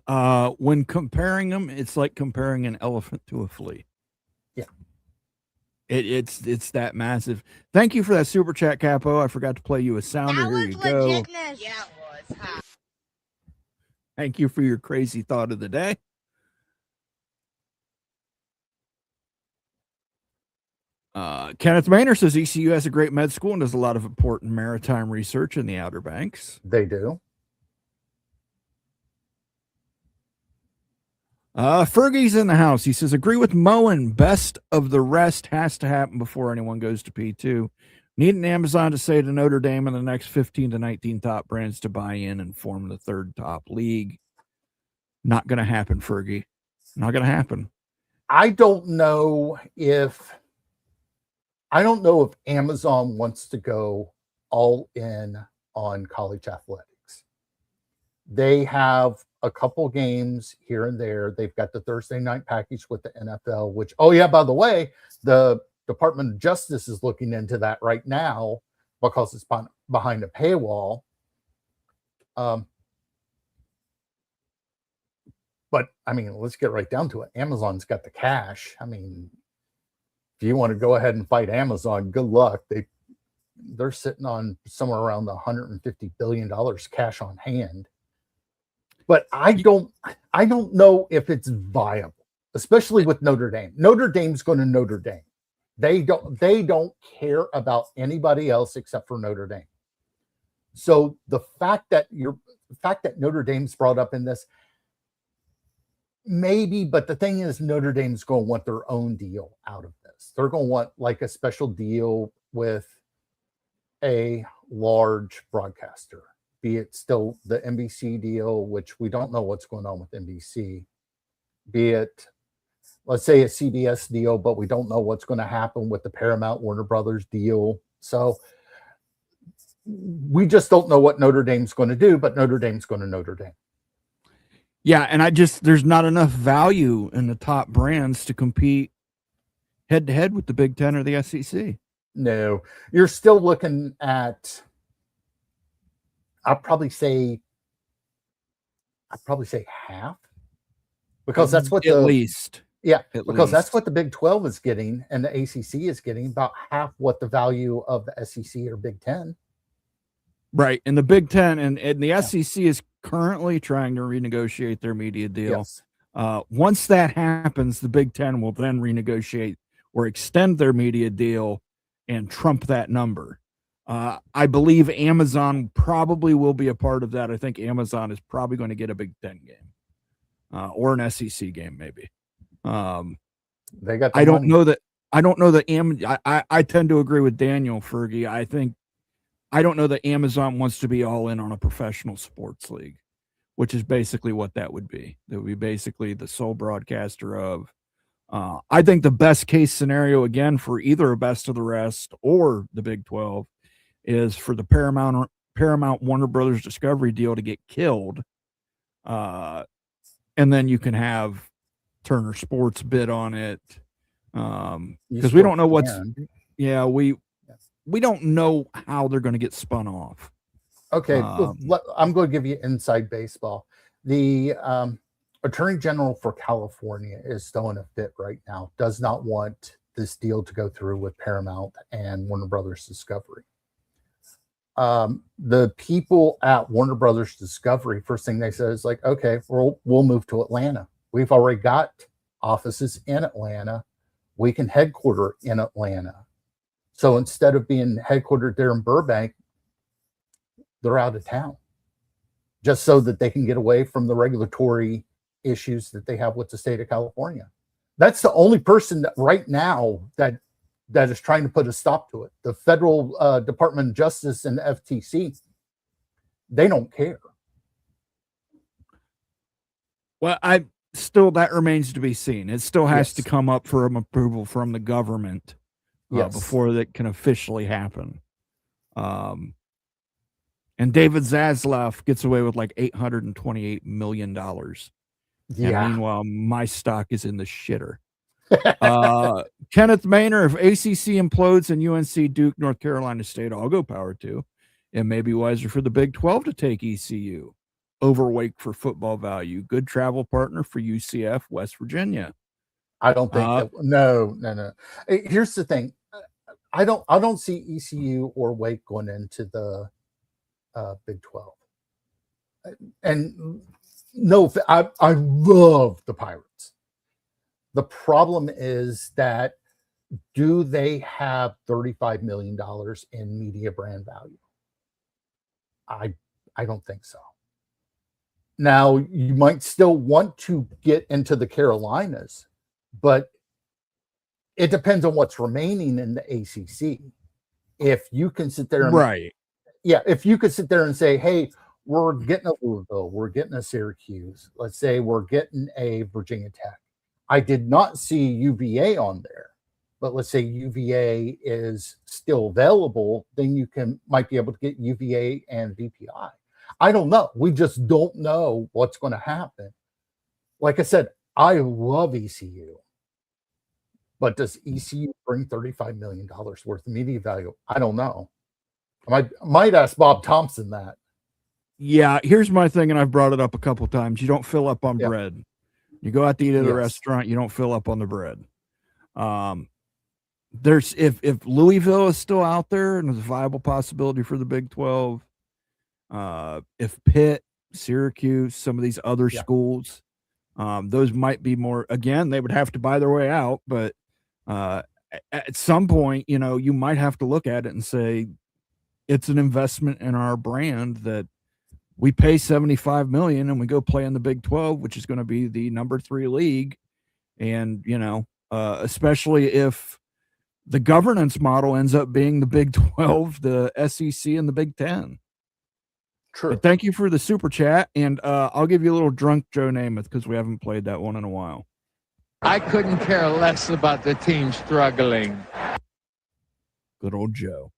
When comparing them, it's like comparing an elephant to a flea. Yeah. It's that massive. Thank you for that super chat, Capo. I forgot to play you a sounder. Here you go. Yeah, it was. Huh? Thank you for your crazy thought of the day. Kenneth Maynard says ECU has a great med school and does a lot of important maritime research in the Outer Banks. They do. Fergie's in the house. He says, agree with Moen. Best of the rest has to happen before anyone goes to P2. Need an Amazon to say to Notre Dame and the next 15 to 19 top brands to buy in and form the 3rd top league. Not going to happen, Fergie. Not going to happen. I don't know if Amazon wants to go all in on college athletics. They have a couple games here and there. They've got the Thursday night package with the NFL, which, oh yeah, by the way, the Department of Justice is looking into that right now because it's behind a paywall. But I mean, let's get right down to it. Amazon's got the cash. I mean, if you want to go ahead and fight Amazon, good luck. They're sitting on somewhere around the $150 billion cash on hand. But I don't know if it's viable, especially with Notre Dame. Notre Dame's going to Notre Dame. They don't care about anybody else except for Notre Dame. So the fact that Notre Dame's brought up in this, maybe, but the thing is, Notre Dame's going to want their own deal out of this. They're going to want like a special deal with a large broadcaster, be it still the NBC deal, which we don't know what's going on with NBC, be it, let's say, a CBS deal, but we don't know what's going to happen with the Paramount Warner Brothers deal. So we just don't know what Notre Dame's going to do, but Notre Dame's going to Notre Dame. Yeah, and there's not enough value in the top brands to compete head to head with the Big Ten or the SEC. No, you're still looking at, I'd probably say half, because that's what at least. Yeah, at because least. that's what the Big 12 is getting, and the ACC is getting about half what the value of the SEC or Big 10. Right, and the Big Ten and the SEC is currently trying to renegotiate their media deal. Yes. Once that happens, the Big Ten will then renegotiate or extend their media deal, and trump that number. I believe Amazon probably will be a part of that. I think Amazon is probably going to get a Big Ten game or an SEC game, maybe. They got. I don't know that. I tend to agree with Daniel Fergie. I don't know that Amazon wants to be all in on a professional sports league, which is basically what that would be. That would be basically the sole broadcaster of. I think the best case scenario, again, for either a best of the rest or the Big 12 is for the Paramount Warner Brothers Discovery deal to get killed. And then you can have Turner Sports bid on it. Because we don't know we don't know how they're going to get spun off. Okay, I'm going to give you inside baseball. The Attorney General for California is throwing a fit right now, does not want this deal to go through with Paramount and Warner Brothers Discovery. The people at Warner Brothers Discovery, first thing they said is like, okay, we'll move to Atlanta. We've already got offices in Atlanta. We can headquarter in Atlanta. So instead of being headquartered there in Burbank, they're out of town just so that they can get away from the regulatory issues that they have with the state of California. That's the only person that right now that is trying to put a stop to it. The federal Department of Justice and FTC, they don't care. Well, that remains to be seen. It still has to come up for approval from the government before that can officially happen. And David Zaslav gets away with like $828 million. Yeah. And meanwhile, my stock is in the shitter. Kenneth Maynor, if ACC implodes and UNC, Duke, North Carolina State, I'll go power to. It may be wiser for the Big 12 to take ECU over Wake for football value. Good travel partner for UCF, West Virginia. I don't think no. Here's the thing. I don't see ECU or Wake going into the Big 12. And no, I love the Pirates. The problem is that do they have $35 million in media brand value? I don't think so. Now, you might still want to get into the Carolinas, but it depends on what's remaining in the ACC. If you can sit there and if you could sit there and say, hey, we're getting a Louisville, we're getting a Syracuse, let's say we're getting a Virginia Tech. I did not see UVA on there, but let's say UVA is still available, then you might be able to get UVA and VPI. I don't know. We just don't know what's going to happen. Like I said, I love ECU. But does ECU bring $35 million worth of media value? I don't know. I might ask Bob Thompson that. Yeah, here's my thing, and I've brought it up a couple times. You don't fill up on bread. You go out to eat at a restaurant, you don't fill up on the bread. There's if Louisville is still out there and there's a viable possibility for the Big 12, if Pitt, Syracuse, some of these other schools, those might be more. Again, they would have to buy their way out, but at some point, you might have to look at it and say it's an investment in our brand that we pay $75 million and we go play in the Big 12, which is going to be the number 3 league. And, especially if the governance model ends up being the Big 12, the SEC, and the Big 10. True. But thank you for the super chat. And I'll give you a little drunk Joe Namath because we haven't played that one in a while. I couldn't care less about the team struggling. Good old Joe.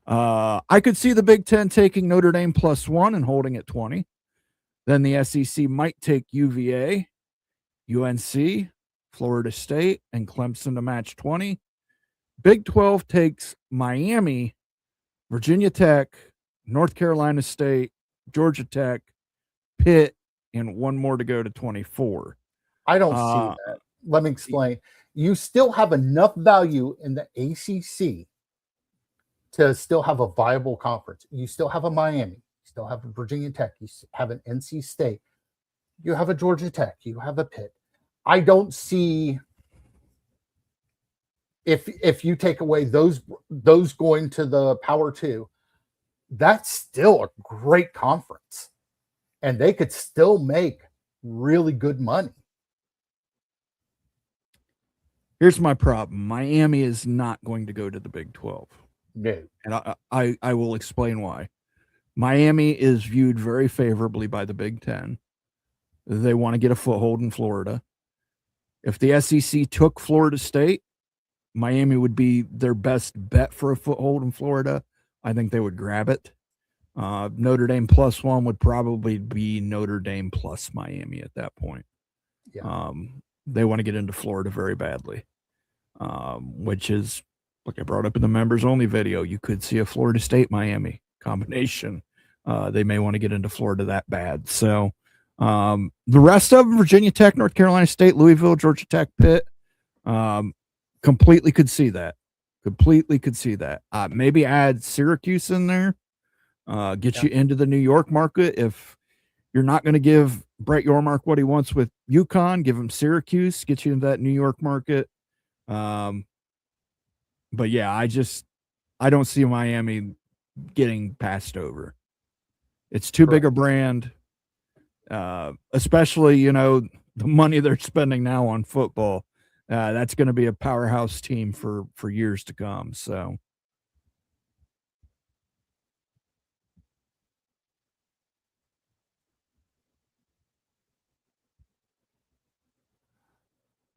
I could see the Big 10 taking Notre Dame +1 and holding it 20. Then the SEC might take UVA, UNC, Florida State, and Clemson to match 20. Big 12 takes Miami, Virginia Tech, North Carolina State, Georgia Tech, Pitt, and one more to go to 24. I don't see that. Let me explain. You still have enough value in the ACC to still have a viable conference. You still have a Miami, you still have a Virginia Tech, you have an NC State, you have a Georgia Tech, you have a Pitt. I don't see if you take away those going to the Power 2, that's still a great conference. And they could still make really good money. Here's my problem. Miami is not going to go to the Big 12. No. And I will explain why. Miami is viewed very favorably by the Big 10. They want to get a foothold in Florida. If the SEC took Florida State, Miami would be their best bet for a foothold in Florida. I think they would grab it. Notre Dame +1 would probably be Notre Dame plus Miami at that point. Yeah. They want to get into Florida very badly, which is, like I brought up in the members only video, you could see a Florida State Miami combination. They may want to get into Florida that bad. So the rest of them, Virginia Tech, North Carolina State, Louisville, Georgia Tech, Pitt, completely could see that. Maybe add Syracuse in there, get you into the New York market. If you're not going to give Brett Yormark what he wants with UConn, give him Syracuse, get you into that New York market. But yeah, I don't see Miami getting passed over. It's too big a brand, especially, the money they're spending now on football. That's going to be a powerhouse team for years to come. So.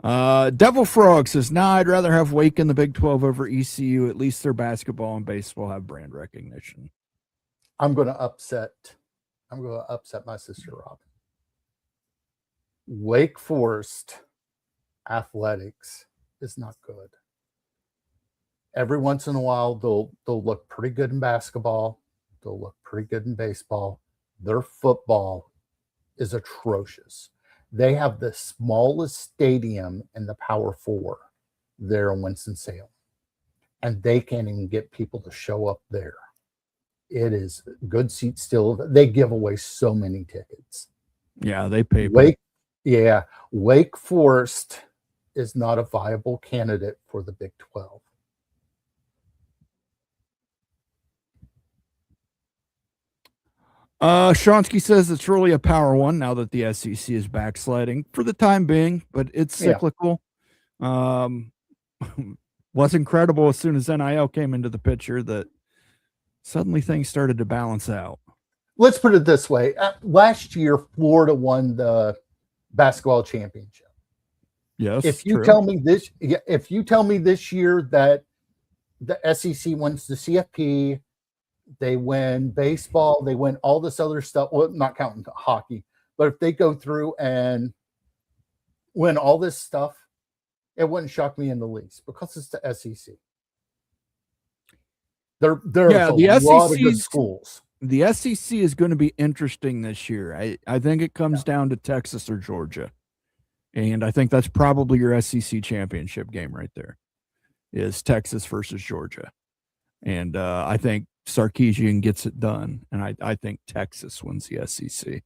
Devil Frog says, I'd rather have Wake in the Big 12 over ECU. At least their basketball and baseball have brand recognition. I'm going to upset my sister Robin. Wake Forest athletics is not good. Every once in a while, they'll look pretty good in basketball. They'll look pretty good in baseball. Their football is atrocious. They have the smallest stadium in the Power 4 there in Winston-Salem. And they can't even get people to show up there. It is good seats still. They give away so many tickets. Yeah, they pay. Wake Forest is not a viable candidate for the Big 12. Shonsky says it's really a Power 1 now that the SEC is backsliding for the time being, but it's cyclical. Was incredible as soon as NIL came into the picture that suddenly things started to balance out. Let's put it this way. Last year, Florida won the basketball championship. Yes. If you tell me this year that the SEC wins the CFP, they win baseball, they win all this other stuff. Well, not counting hockey, but if they go through and win all this stuff, it wouldn't shock me in the least because it's the SEC. There's a lot of good schools. The SEC is going to be interesting this year. I think it comes down to Texas or Georgia. And I think that's probably your SEC championship game right there, is Texas versus Georgia. And I think Sarkisian gets it done, and I think Texas wins the SEC.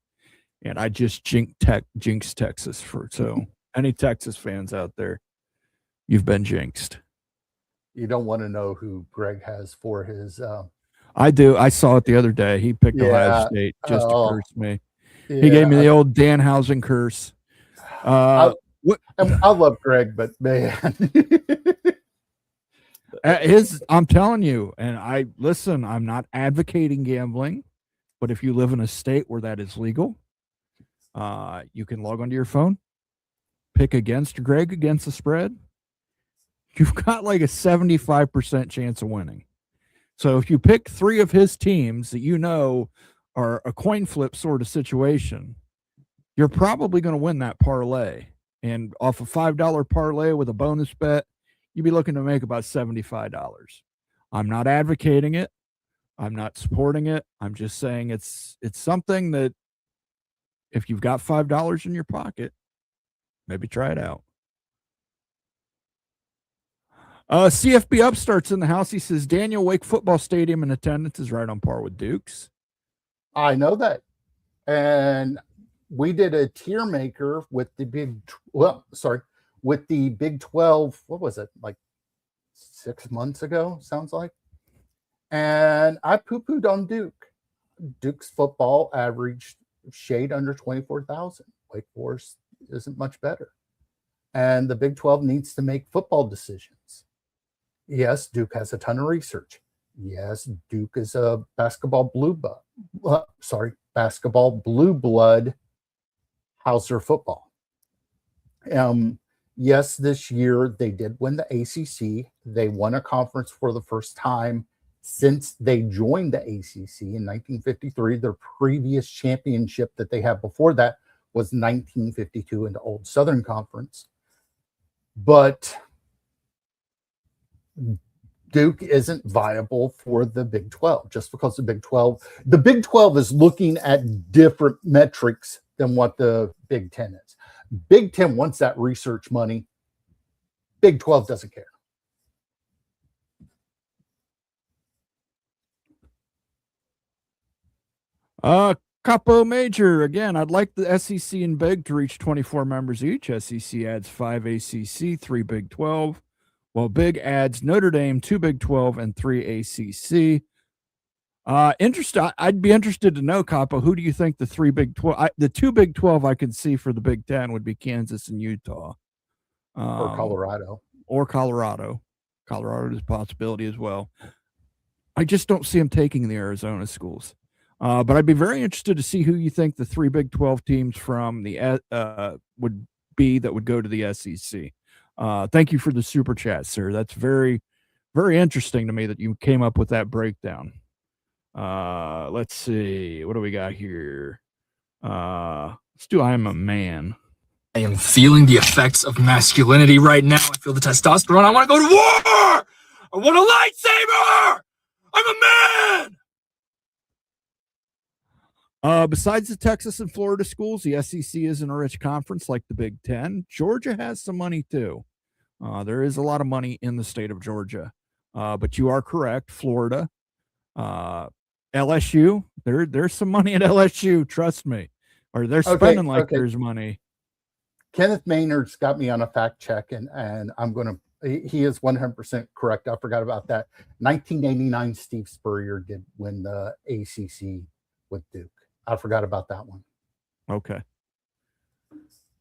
And I just jinx Texas so any Texas fans out there, you've been jinxed. You don't want to know who Greg has for his. I do. I saw it the other day. He picked Ohio State just to curse me. Yeah, he gave me the old Danhausen curse. I love Greg, but man. I'm telling you, and I'm not advocating gambling, but if you live in a state where that is legal, you can log onto your phone, pick against Greg against the spread. You've got like a 75% chance of winning. So if you pick 3 of his teams that are a coin flip sort of situation, you're probably going to win that parlay. And off a $5 parlay with a bonus bet, you'd be looking to make about $75. I'm not advocating it. I'm not supporting it. I'm just saying it's something that if you've got $5 in your pocket, maybe try it out. CFB Upstarts in the house. He says, Daniel, Wake football stadium in attendance is right on par with Duke's. I know that. And we did a tier maker with the Big 12. What was it? Like 6 months ago, sounds like. And I poo-pooed on Duke. Duke's football averaged shade under 24,000. Wake Forest isn't much better. And the Big 12 needs to make football decisions. Yes, Duke has a ton of research. Yes, Duke is a basketball blue blood Hauser football. Yes, this year they did win the ACC. They won a conference for the first time since they joined the ACC in 1953. Their previous championship that they had before that was 1952 in the Old Southern Conference. But Duke isn't viable for the Big 12 just because the Big 12 is looking at different metrics than what the Big 10 is. Big 10 wants that research money. Big 12 doesn't care. Capo Major, again, I'd like the SEC and Big to reach 24 members each. SEC adds 5 ACC, 3 Big 12, while Big adds Notre Dame, 2 Big 12, and 3 ACC. I'd be interested to know, Capo, who do you think the 3 Big 12, the 2 Big 12 I could see for the Big 10 would be Kansas and Utah. Or Colorado. Colorado is a possibility as well. I just don't see them taking the Arizona schools. But I'd be very interested to see who you think the 3 Big 12 teams from the would be that would go to the SEC. Thank you for the super chat, sir. That's very, very interesting to me that you came up with that breakdown. Let's see. What do we got here? Let's do I'm a Man. I am feeling the effects of masculinity right now. I feel the testosterone. I want to go to war! I want a lightsaber! I'm a man! Besides the Texas and Florida schools, the SEC isn't a rich conference like the Big 10. Georgia has some money too. There is a lot of money in the state of Georgia. But you are correct. Florida, LSU, there's some money at LSU, trust me. Or they're spending there's money. Kenneth Maynard's got me on a fact check, and I'm going to, he is 100% correct. I forgot about that. 1989, Steve Spurrier did win the ACC with Duke. I forgot about that one. Okay.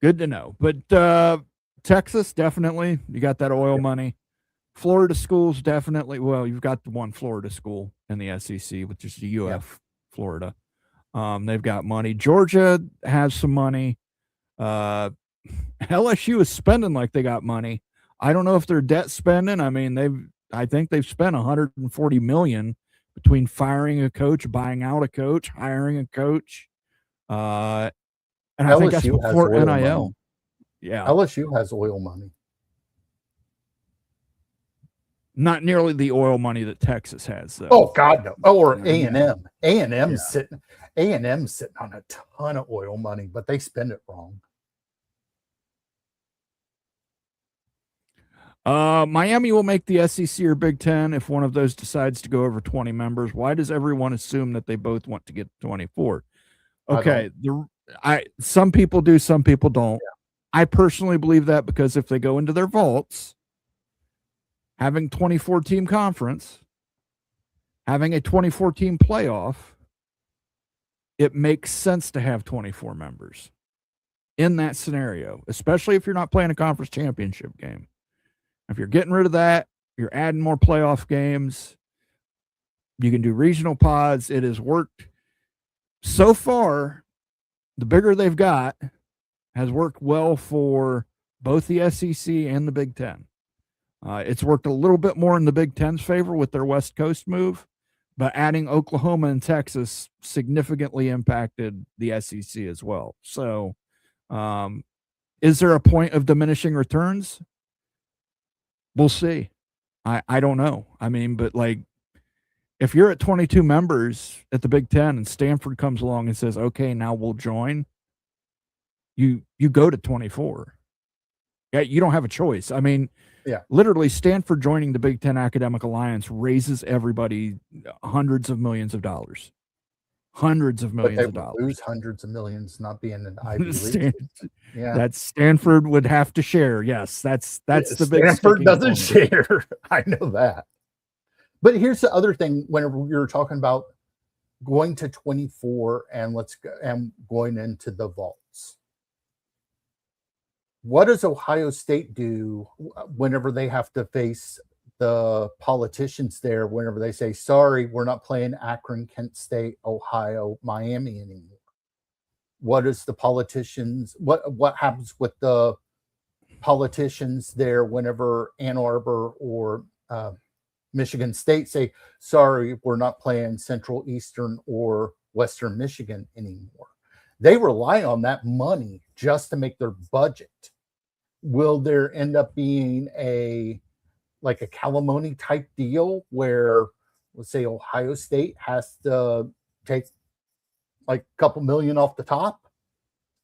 Good to know. But Texas, definitely. You got that oil money. Florida schools, definitely. Well, you've got the one Florida school in the SEC, which is the UF Florida. They've got money. Georgia has some money. LSU is spending like they got money. I don't know if they're debt spending. I mean, I think they've spent $140 million between firing a coach, buying out a coach, hiring a coach. And I think that's before NIL. Money. Yeah. LSU has oil money. Not nearly the oil money that Texas has, though. Oh God, no. Oh, or A&M. A&M's sitting on a ton of oil money, but they spend it wrong. Miami will make the SEC or Big 10 if one of those decides to go over 20 members. Why does everyone assume that they both want to get 24? Okay, some people do, some people don't. Yeah. I personally believe that because if they go into their vaults, having 24-team conference, having a 24-team playoff, it makes sense to have 24 members in that scenario, especially if you're not playing a conference championship game. If you're getting rid of that, you're adding more playoff games. You can do regional pods. It has worked so far. The bigger they've got has worked well for both the SEC and the Big 10. It's worked a little bit more in the Big 10's favor with their West Coast move, but adding Oklahoma and Texas significantly impacted the SEC as well. So is there a point of diminishing returns? We'll see. I don't know. I mean, but like, if you're at 22 members at the Big 10 and Stanford comes along and says, okay, now we'll join, you go to 24. Yeah, you don't have a choice. I mean, literally Stanford joining the Big 10 Academic Alliance raises everybody hundreds of millions of dollars. hundreds of But millions they of would dollars. lose hundreds of millions not being an Ivy League. Yeah. That Stanford would have to share. Yes, that's the big Stanford sticking doesn't point. share. I know that. But here's the other thing. Whenever we were talking about going to 24 and going into the vaults, what does Ohio State do whenever they have to face the politicians there? Whenever they say, "Sorry, we're not playing Akron, Kent State, Ohio, Miami anymore." What is the politicians? What happens with the politicians there whenever Ann Arbor or Michigan State say, "Sorry, we're not playing Central, Eastern, or Western Michigan anymore"? They rely on that money just to make their budget. Will there end up being a Calamoni type deal where, let's say, Ohio State has to take like a couple million off the top?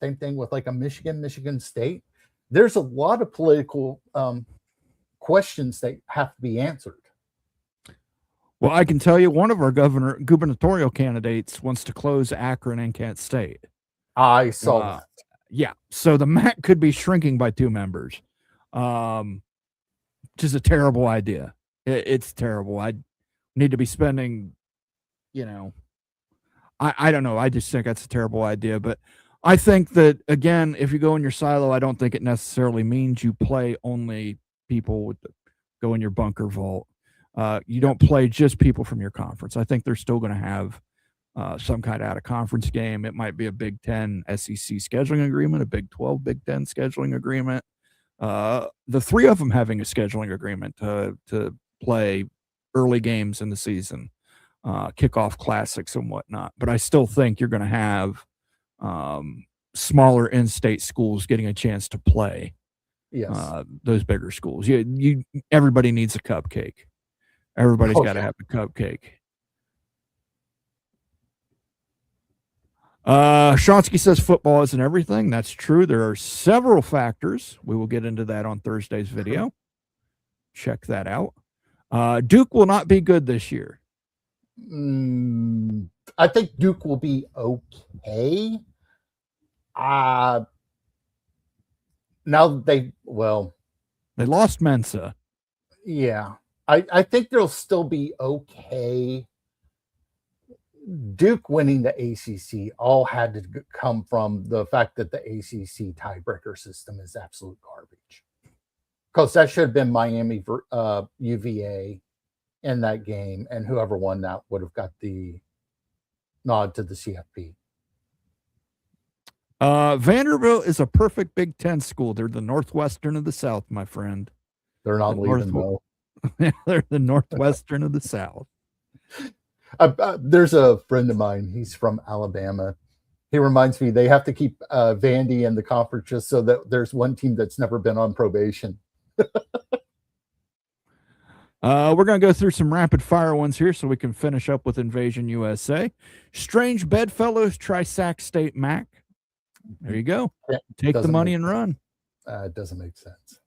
Same thing with like a Michigan State. There's a lot of political questions that have to be answered. Well, I can tell you one of our gubernatorial candidates wants to close Akron and Kent State. I saw that. Yeah. So the MAC could be shrinking by 2 members. Which is a terrible idea. It's terrible. I need to be spending, I don't know. I just think that's a terrible idea. But I think that, again, if you go in your silo, I don't think it necessarily means you play only people go in your bunker vault. You don't play just people from your conference. I think they're still going to have some kind of out-of-conference game. It might be a Big Ten SEC scheduling agreement, a Big 12 Big Ten scheduling agreement. The 3 of them having a scheduling agreement to play early games in the season, kickoff classics and whatnot. But I still think you're going to have smaller in-state schools getting a chance to play. Yes. Those bigger schools. Everybody needs a cupcake. Everybody's got to have a cupcake. Shonsky says football isn't everything. That's true. There are several factors. We will get into that on Thursday's video. Check that out. Duke will not be good this year. I think Duke will be okay. Now they lost Mensa. Yeah. I think they'll still be okay. Duke winning the ACC all had to come from the fact that the ACC tiebreaker system is absolute garbage. Because that should have been Miami UVA in that game, and whoever won that would have got the nod to the CFP. Vanderbilt is a perfect Big Ten school. They're the Northwestern of the South, my friend. They're not leaving, though. They're the Northwestern of the South. There's a friend of mine. He's from Alabama. He reminds me they have to keep Vandy in the conference just so that there's one team that's never been on probation. We're going to go through some rapid fire ones here so we can finish up with Invasion USA. Strange Bedfellows, Tri-Sac State MAC. There you go. Yeah, take the money and run. It doesn't make sense.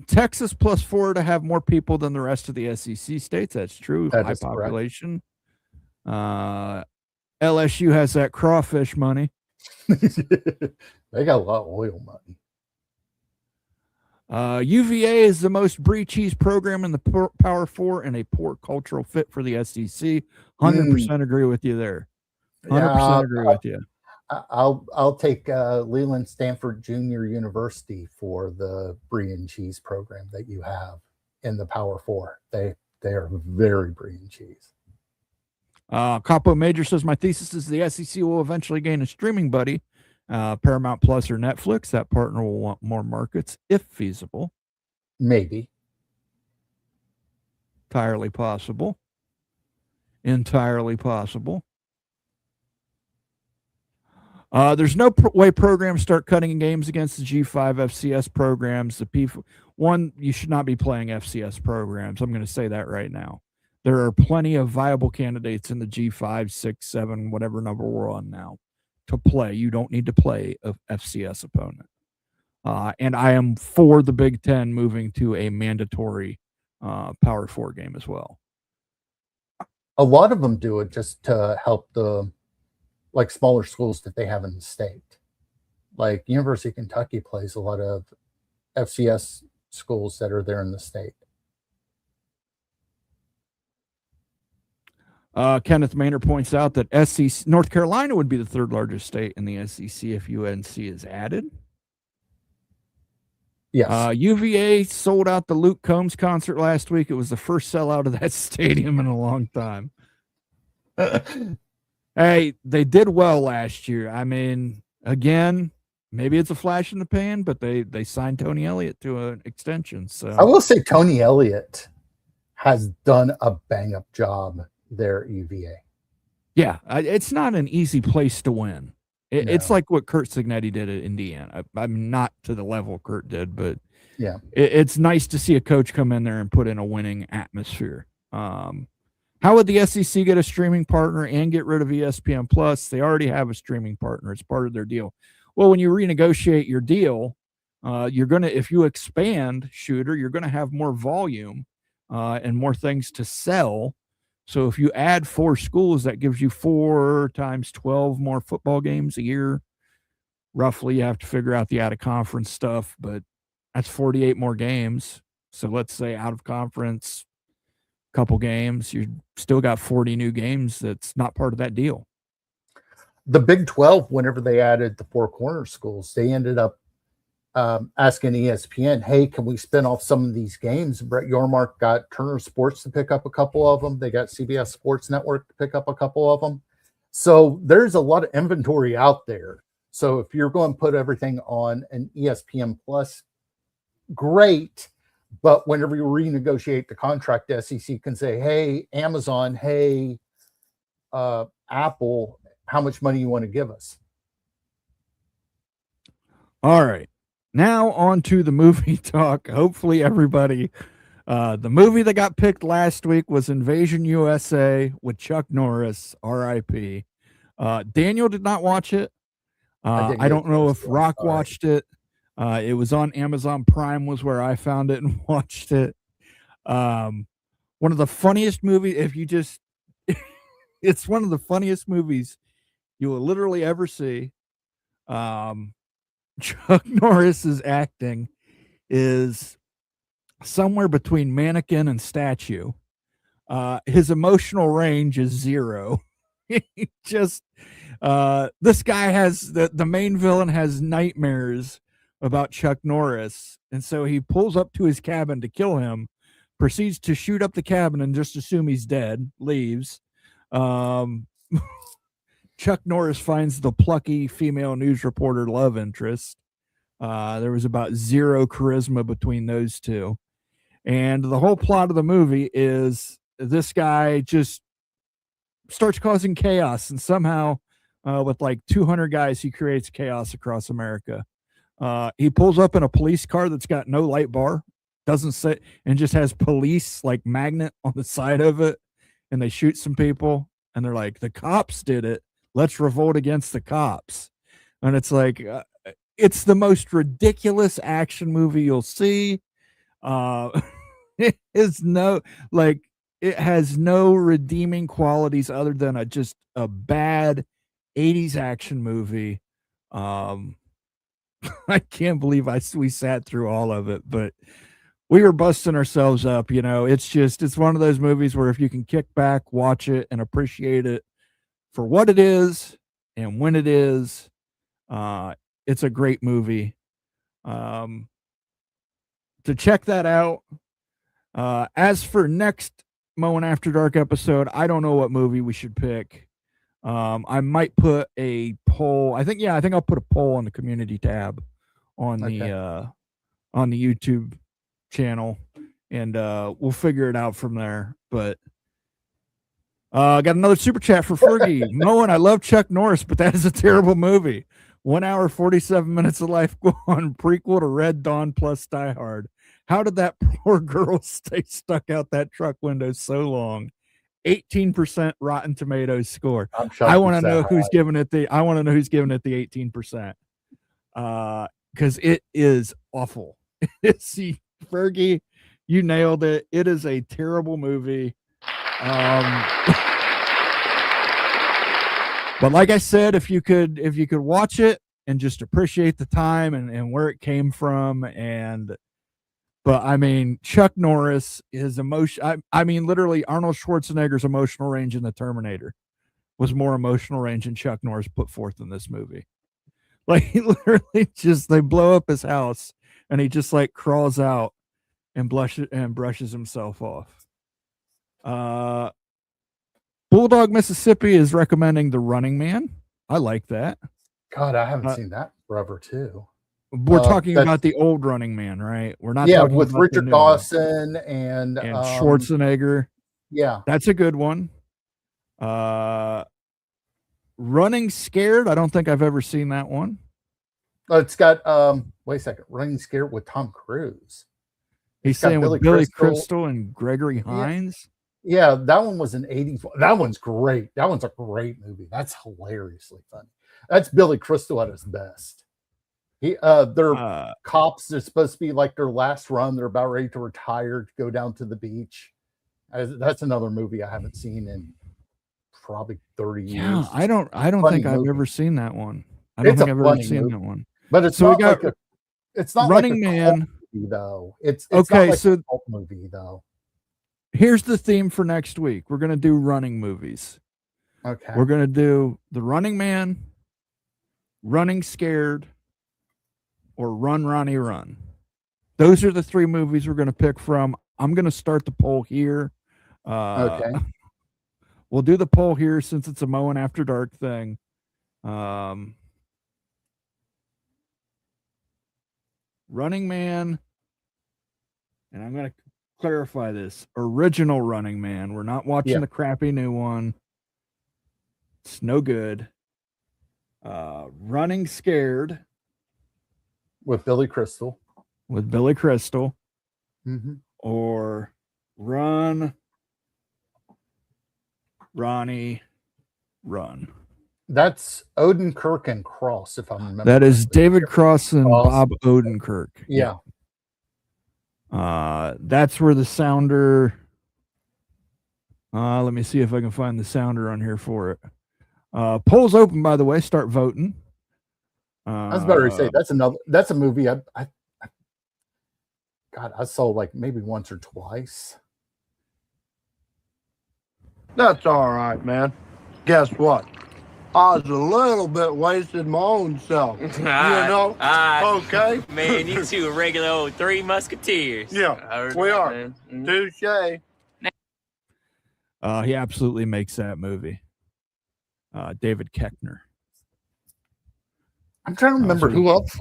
Texas plus Florida have more people than the rest of the SEC states. That's true. That high is population. LSU has that crawfish money. They got a lot of oil money. UVA is the most brie cheese program in the Power 4 and a poor cultural fit for the SEC. 100% agree with you there. 100% agree with you. I'll take Leland Stanford Junior University for the brie and cheese program that you have in the Power 4. They are very brie and cheese. Capo Major says, my thesis is the SEC will eventually gain a streaming buddy, Paramount Plus or Netflix. That partner will want more markets if feasible. Maybe. Entirely possible. Entirely possible. There's no way programs start cutting games against the G5 FCS programs. The P1, you should not be playing FCS programs. I'm going to say that right now. There are plenty of viable candidates in the G5, 6, 7, whatever number we're on now to play. You don't need to play a FCS opponent. And I am for the Big Ten moving to a mandatory Power 4 game as well. A lot of them do it just to help the like smaller schools that they have in the state. Like University of Kentucky plays a lot of FCS schools that are there in the state. Kenneth Maynard points out that SEC North Carolina would be the third largest state in the SEC if UNC is added. Yes. UVA sold out the Luke Combs concert last week. It was the first sellout of that stadium in a long time. Hey, they did well last year. I mean, again, maybe it's a flash in the pan, but they signed Tony Elliott to an extension. So I will say Tony Elliott has done a bang-up job there at UVA. Yeah, it's not an easy place to win. No. It's like what Kurt Signetti did at Indiana. I'm not to the level Kurt did, but yeah, it's nice to see a coach come in there and put in a winning atmosphere. How would the SEC get a streaming partner and get rid of ESPN Plus? They already have a streaming partner. It's part of their deal. Well, when you renegotiate your deal, you're going to, if you expand, Shooter, you're going to have more volume and more things to sell. So if you add 4 schools, that gives you 4 times 12 more football games a year. Roughly, you have to figure out the out-of-conference stuff, but that's 48 more games. So let's say out-of-conference, couple games, you still got 40 new games that's not part of that deal. The Big 12, whenever they added the 4 corner schools, they ended up asking ESPN, hey, can we spin off some of these games? Brett Yormark got Turner Sports to pick up a couple of them. They got CBS Sports Network to pick up a couple of them. So there's a lot of inventory out there. So if you're going to put everything on an ESPN Plus, great. But whenever you renegotiate the contract, the SEC can say, hey, Amazon, hey, Apple, how much money you want to give us? All right. Now on to the movie talk. Hopefully everybody, the movie that got picked last week was Invasion USA with Chuck Norris, R.I.P. Daniel did not watch it. I don't know if Rock watched it. It was on Amazon Prime was where I found it and watched it. One of the funniest movies, if you just, it's one of the funniest movies you will literally ever see. Chuck Norris's acting is somewhere between mannequin and statue. His emotional range is 0. He just, this guy has, the main villain has nightmares about Chuck Norris. And so he pulls up to his cabin to kill him, proceeds to shoot up the cabin and just assume he's dead, leaves. Chuck Norris finds the plucky female news reporter love interest. There was about 0 charisma between those two. And the whole plot of the movie is this guy just starts causing chaos. And somehow, with like 200 guys, he creates chaos across America. He pulls up in a police car that's got no light bar, doesn't sit, and just has police like magnet on the side of it. And they shoot some people. And they're like, the cops did it. Let's revolt against the cops. And it's like, it's the most ridiculous action movie you'll see. It is no, like, it has no redeeming qualities other than just a bad 80s action movie. I can't believe we sat through all of it, but we were busting ourselves up. You know, it's one of those movies where if you can kick back, watch it, and appreciate it for what it is and when it is, it's a great movie. To check that out. As for next Mowing After Dark episode, I don't know what movie we should pick. I might put a poll. I think I'll put a poll on the community tab on the YouTube channel, and we'll figure it out from there. But got another super chat for Fergie. Moen, I love Chuck Norris, but that is a terrible movie. 1 hour, 47 minutes of life gone. Prequel to Red Dawn plus Die Hard. How did that poor girl stay stuck out that truck window so long? 18% Rotten Tomatoes score. I want to know who's giving it the 18%. Because it is awful. See, Fergie, you nailed it. It is a terrible movie. But like I said, if you could watch it and just appreciate the time and where it came from, but I mean, Chuck Norris, his emotion, I mean, literally Arnold Schwarzenegger's emotional range in The Terminator was more emotional range than Chuck Norris put forth in this movie. Like, he literally they blow up his house and he just like crawls out and brushes himself off. Bulldog, Mississippi is recommending The Running Man. I like that. God, I haven't seen that forever too. We're talking about the old Running Man, right? We're not talking with about Richard Dawson and Schwarzenegger. Yeah, that's a good one. Running Scared. I don't think I've ever seen that one. Oh, it's got wait a second. Running Scared with Tom Cruise. He's saying with Billy Crystal and Gregory Hines. Yeah, that one was an 80s. That one's great. That one's a great movie. That's hilariously funny. That's Billy Crystal at his best. They're cops. It's supposed to be like their last run. They're about ready to retire to go down to the beach. That's another movie I haven't seen in probably 30 years. Yeah, I don't think I've ever seen that one. I don't think I've ever seen that one. But it's so not like it's not Running like a Man movie, though. It's okay. not like So a cult movie though. Here's the theme for next week. We're gonna do running movies. Okay. We're gonna do The Running Man, Running Scared, or Run Ronnie Run. Those are the three movies we're gonna pick from. I'm gonna start the poll here. Okay. We'll do the poll here since it's a Mowing After Dark thing. Running Man, and I'm going to clarify this, original Running Man. We're not watching the crappy new one. It's no good. Running Scared with Billy Crystal. Mm-hmm. Or Run Ronnie Run. That's Odenkirk and Cross, if I'm remembering. That is David Cross and Bob Odenkirk. Yeah. That's where the sounder. Let me see if I can find the sounder on here for it. Polls open, by the way. Start voting. I was about to say that's a movie I saw like maybe once or twice. That's all right, man. Guess what? I was a little bit wasted my own self. You know? Okay? Man, you two are regular old Three Musketeers. Yeah, we are. Touche. He absolutely makes that movie. David Koechner. I'm trying to remember who else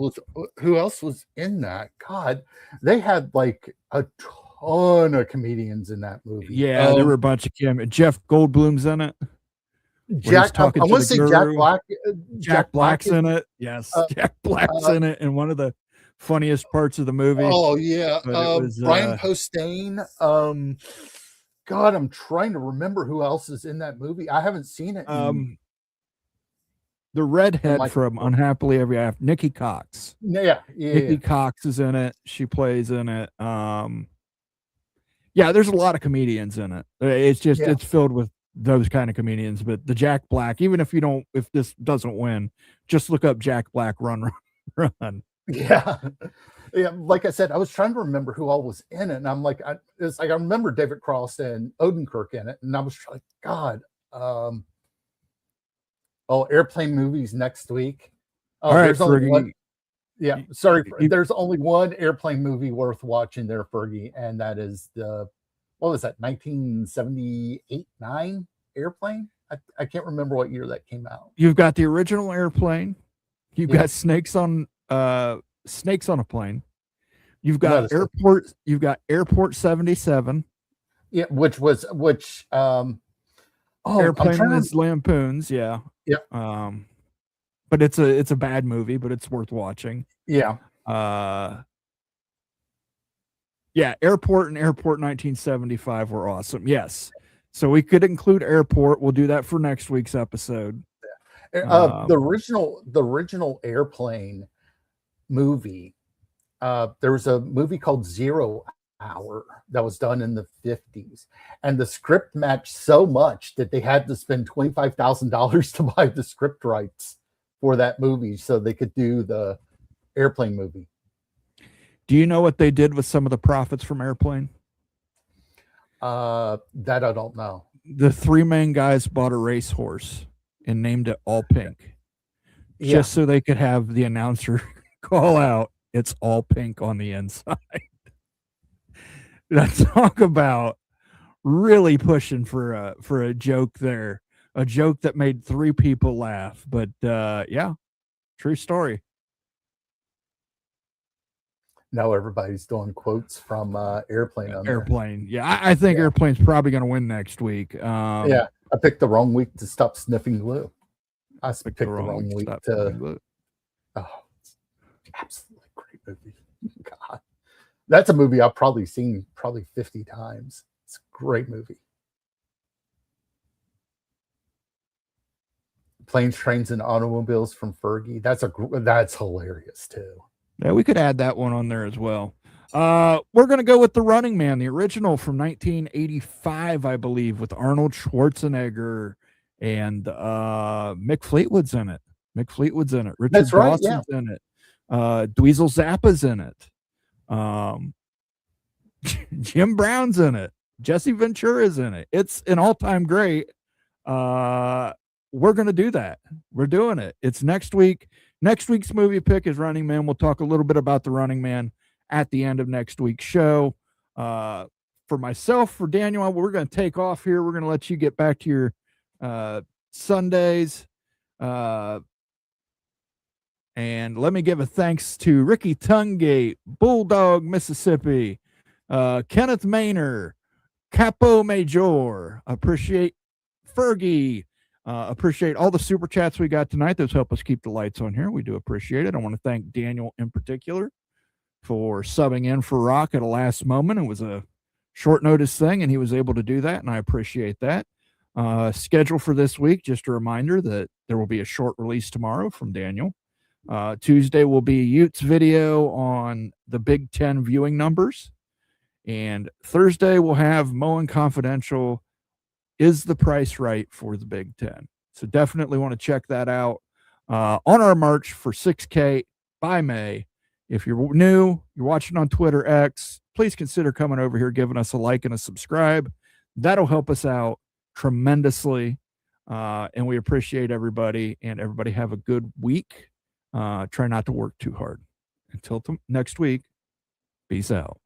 was in that. God, they had like a ton of comedians in that movie. Yeah, there were a bunch of Jeff Goldblum's in it. I want to say Jack Black. Jack Black's in it. Yes, Jack Black's in it, and one of the funniest parts of the movie. Oh yeah, Brian Posehn. God, I'm trying to remember who else is in that movie. I haven't seen it. The redhead from Unhappily Ever After, Nikki Cox. Yeah. Nikki Cox is in it. She plays in it. Yeah, there's a lot of comedians in it. It's just it's filled with those kind of comedians. But the Jack Black, even if this doesn't win, just look up Jack Black Run. Yeah. Like I said, I was trying to remember who all was in it, and I'm like, I remember David Cross and Odenkirk in it, and I was like, God. Airplane movies next week. All right, there's only Fergie. one. Yeah, sorry. There's only one airplane movie worth watching there, Fergie, and that is what was that, 1978-9 Airplane? I can't remember what year that came out. You've got the original Airplane. You've got snakes on a plane. You've got Airport. You've got Airport 77. Yeah, which Airplane is Lampoons. Yeah. Yeah. But it's a bad movie, but it's worth watching. Yeah. Yeah, Airport and Airport 1975 were awesome. Yes. So we could include Airport. We'll do that for next week's episode. The original Airplane movie. There was a movie called Zero hour that was done in the 50s. And the script matched so much that they had to spend $25,000 to buy the script rights for that movie so they could do the Airplane movie. Do you know what they did with some of the profits from Airplane? That I don't know. The three main guys bought a racehorse and named it All Pink, just so they could have the announcer call out, "It's all pink on the inside." Let's talk about really pushing for a joke there, a joke that made three people laugh. But yeah, true story. Now everybody's doing quotes from Airplane on Airplane. Yeah, I think Airplane's probably going to win next week. Yeah, I picked the wrong week to stop sniffing glue. I picked the wrong week to. Oh, it's absolutely great movie. God, that's a movie I've probably seen 50 times. It's a great movie. Planes, Trains, and Automobiles from Fergie. That's hilarious too. Yeah, we could add that one on there as well. We're going to go with The Running Man, the original from 1985, I believe, with Arnold Schwarzenegger and Mick Fleetwood's in it. Richard Dawson's in it. Dweezil Zappa's in it. Jim Brown's in it. Jesse Ventura's in it. It's an all-time great. We're going to do that. We're doing it. It's next week. Next week's movie pick is Running Man. We'll talk a little bit about The Running Man at the end of next week's show. For myself, for Daniel, we're going to take off here. We're going to let you get back to your Sundays. And let me give a thanks to Ricky Tungate, Bulldog, Mississippi, Kenneth Maynor, Capo Major. Appreciate Fergie. Appreciate all the super chats we got tonight. Those help us keep the lights on here. We do appreciate it. I want to thank Daniel in particular for subbing in for Rock at a last moment. It was a short notice thing, and he was able to do that, and I appreciate that. Schedule for this week, just a reminder that there will be a short release tomorrow from Daniel. Tuesday will be Utes video on the Big Ten viewing numbers. And Thursday we'll have Moen Confidential. Is the price right for the Big Ten? So definitely want to check that out on our March for 6K by May. If you're new, you're watching on Twitter X, please consider coming over here, giving us a like and a subscribe. That'll help us out tremendously. And we appreciate everybody, and everybody have a good week. Try not to work too hard. Until next week, peace out.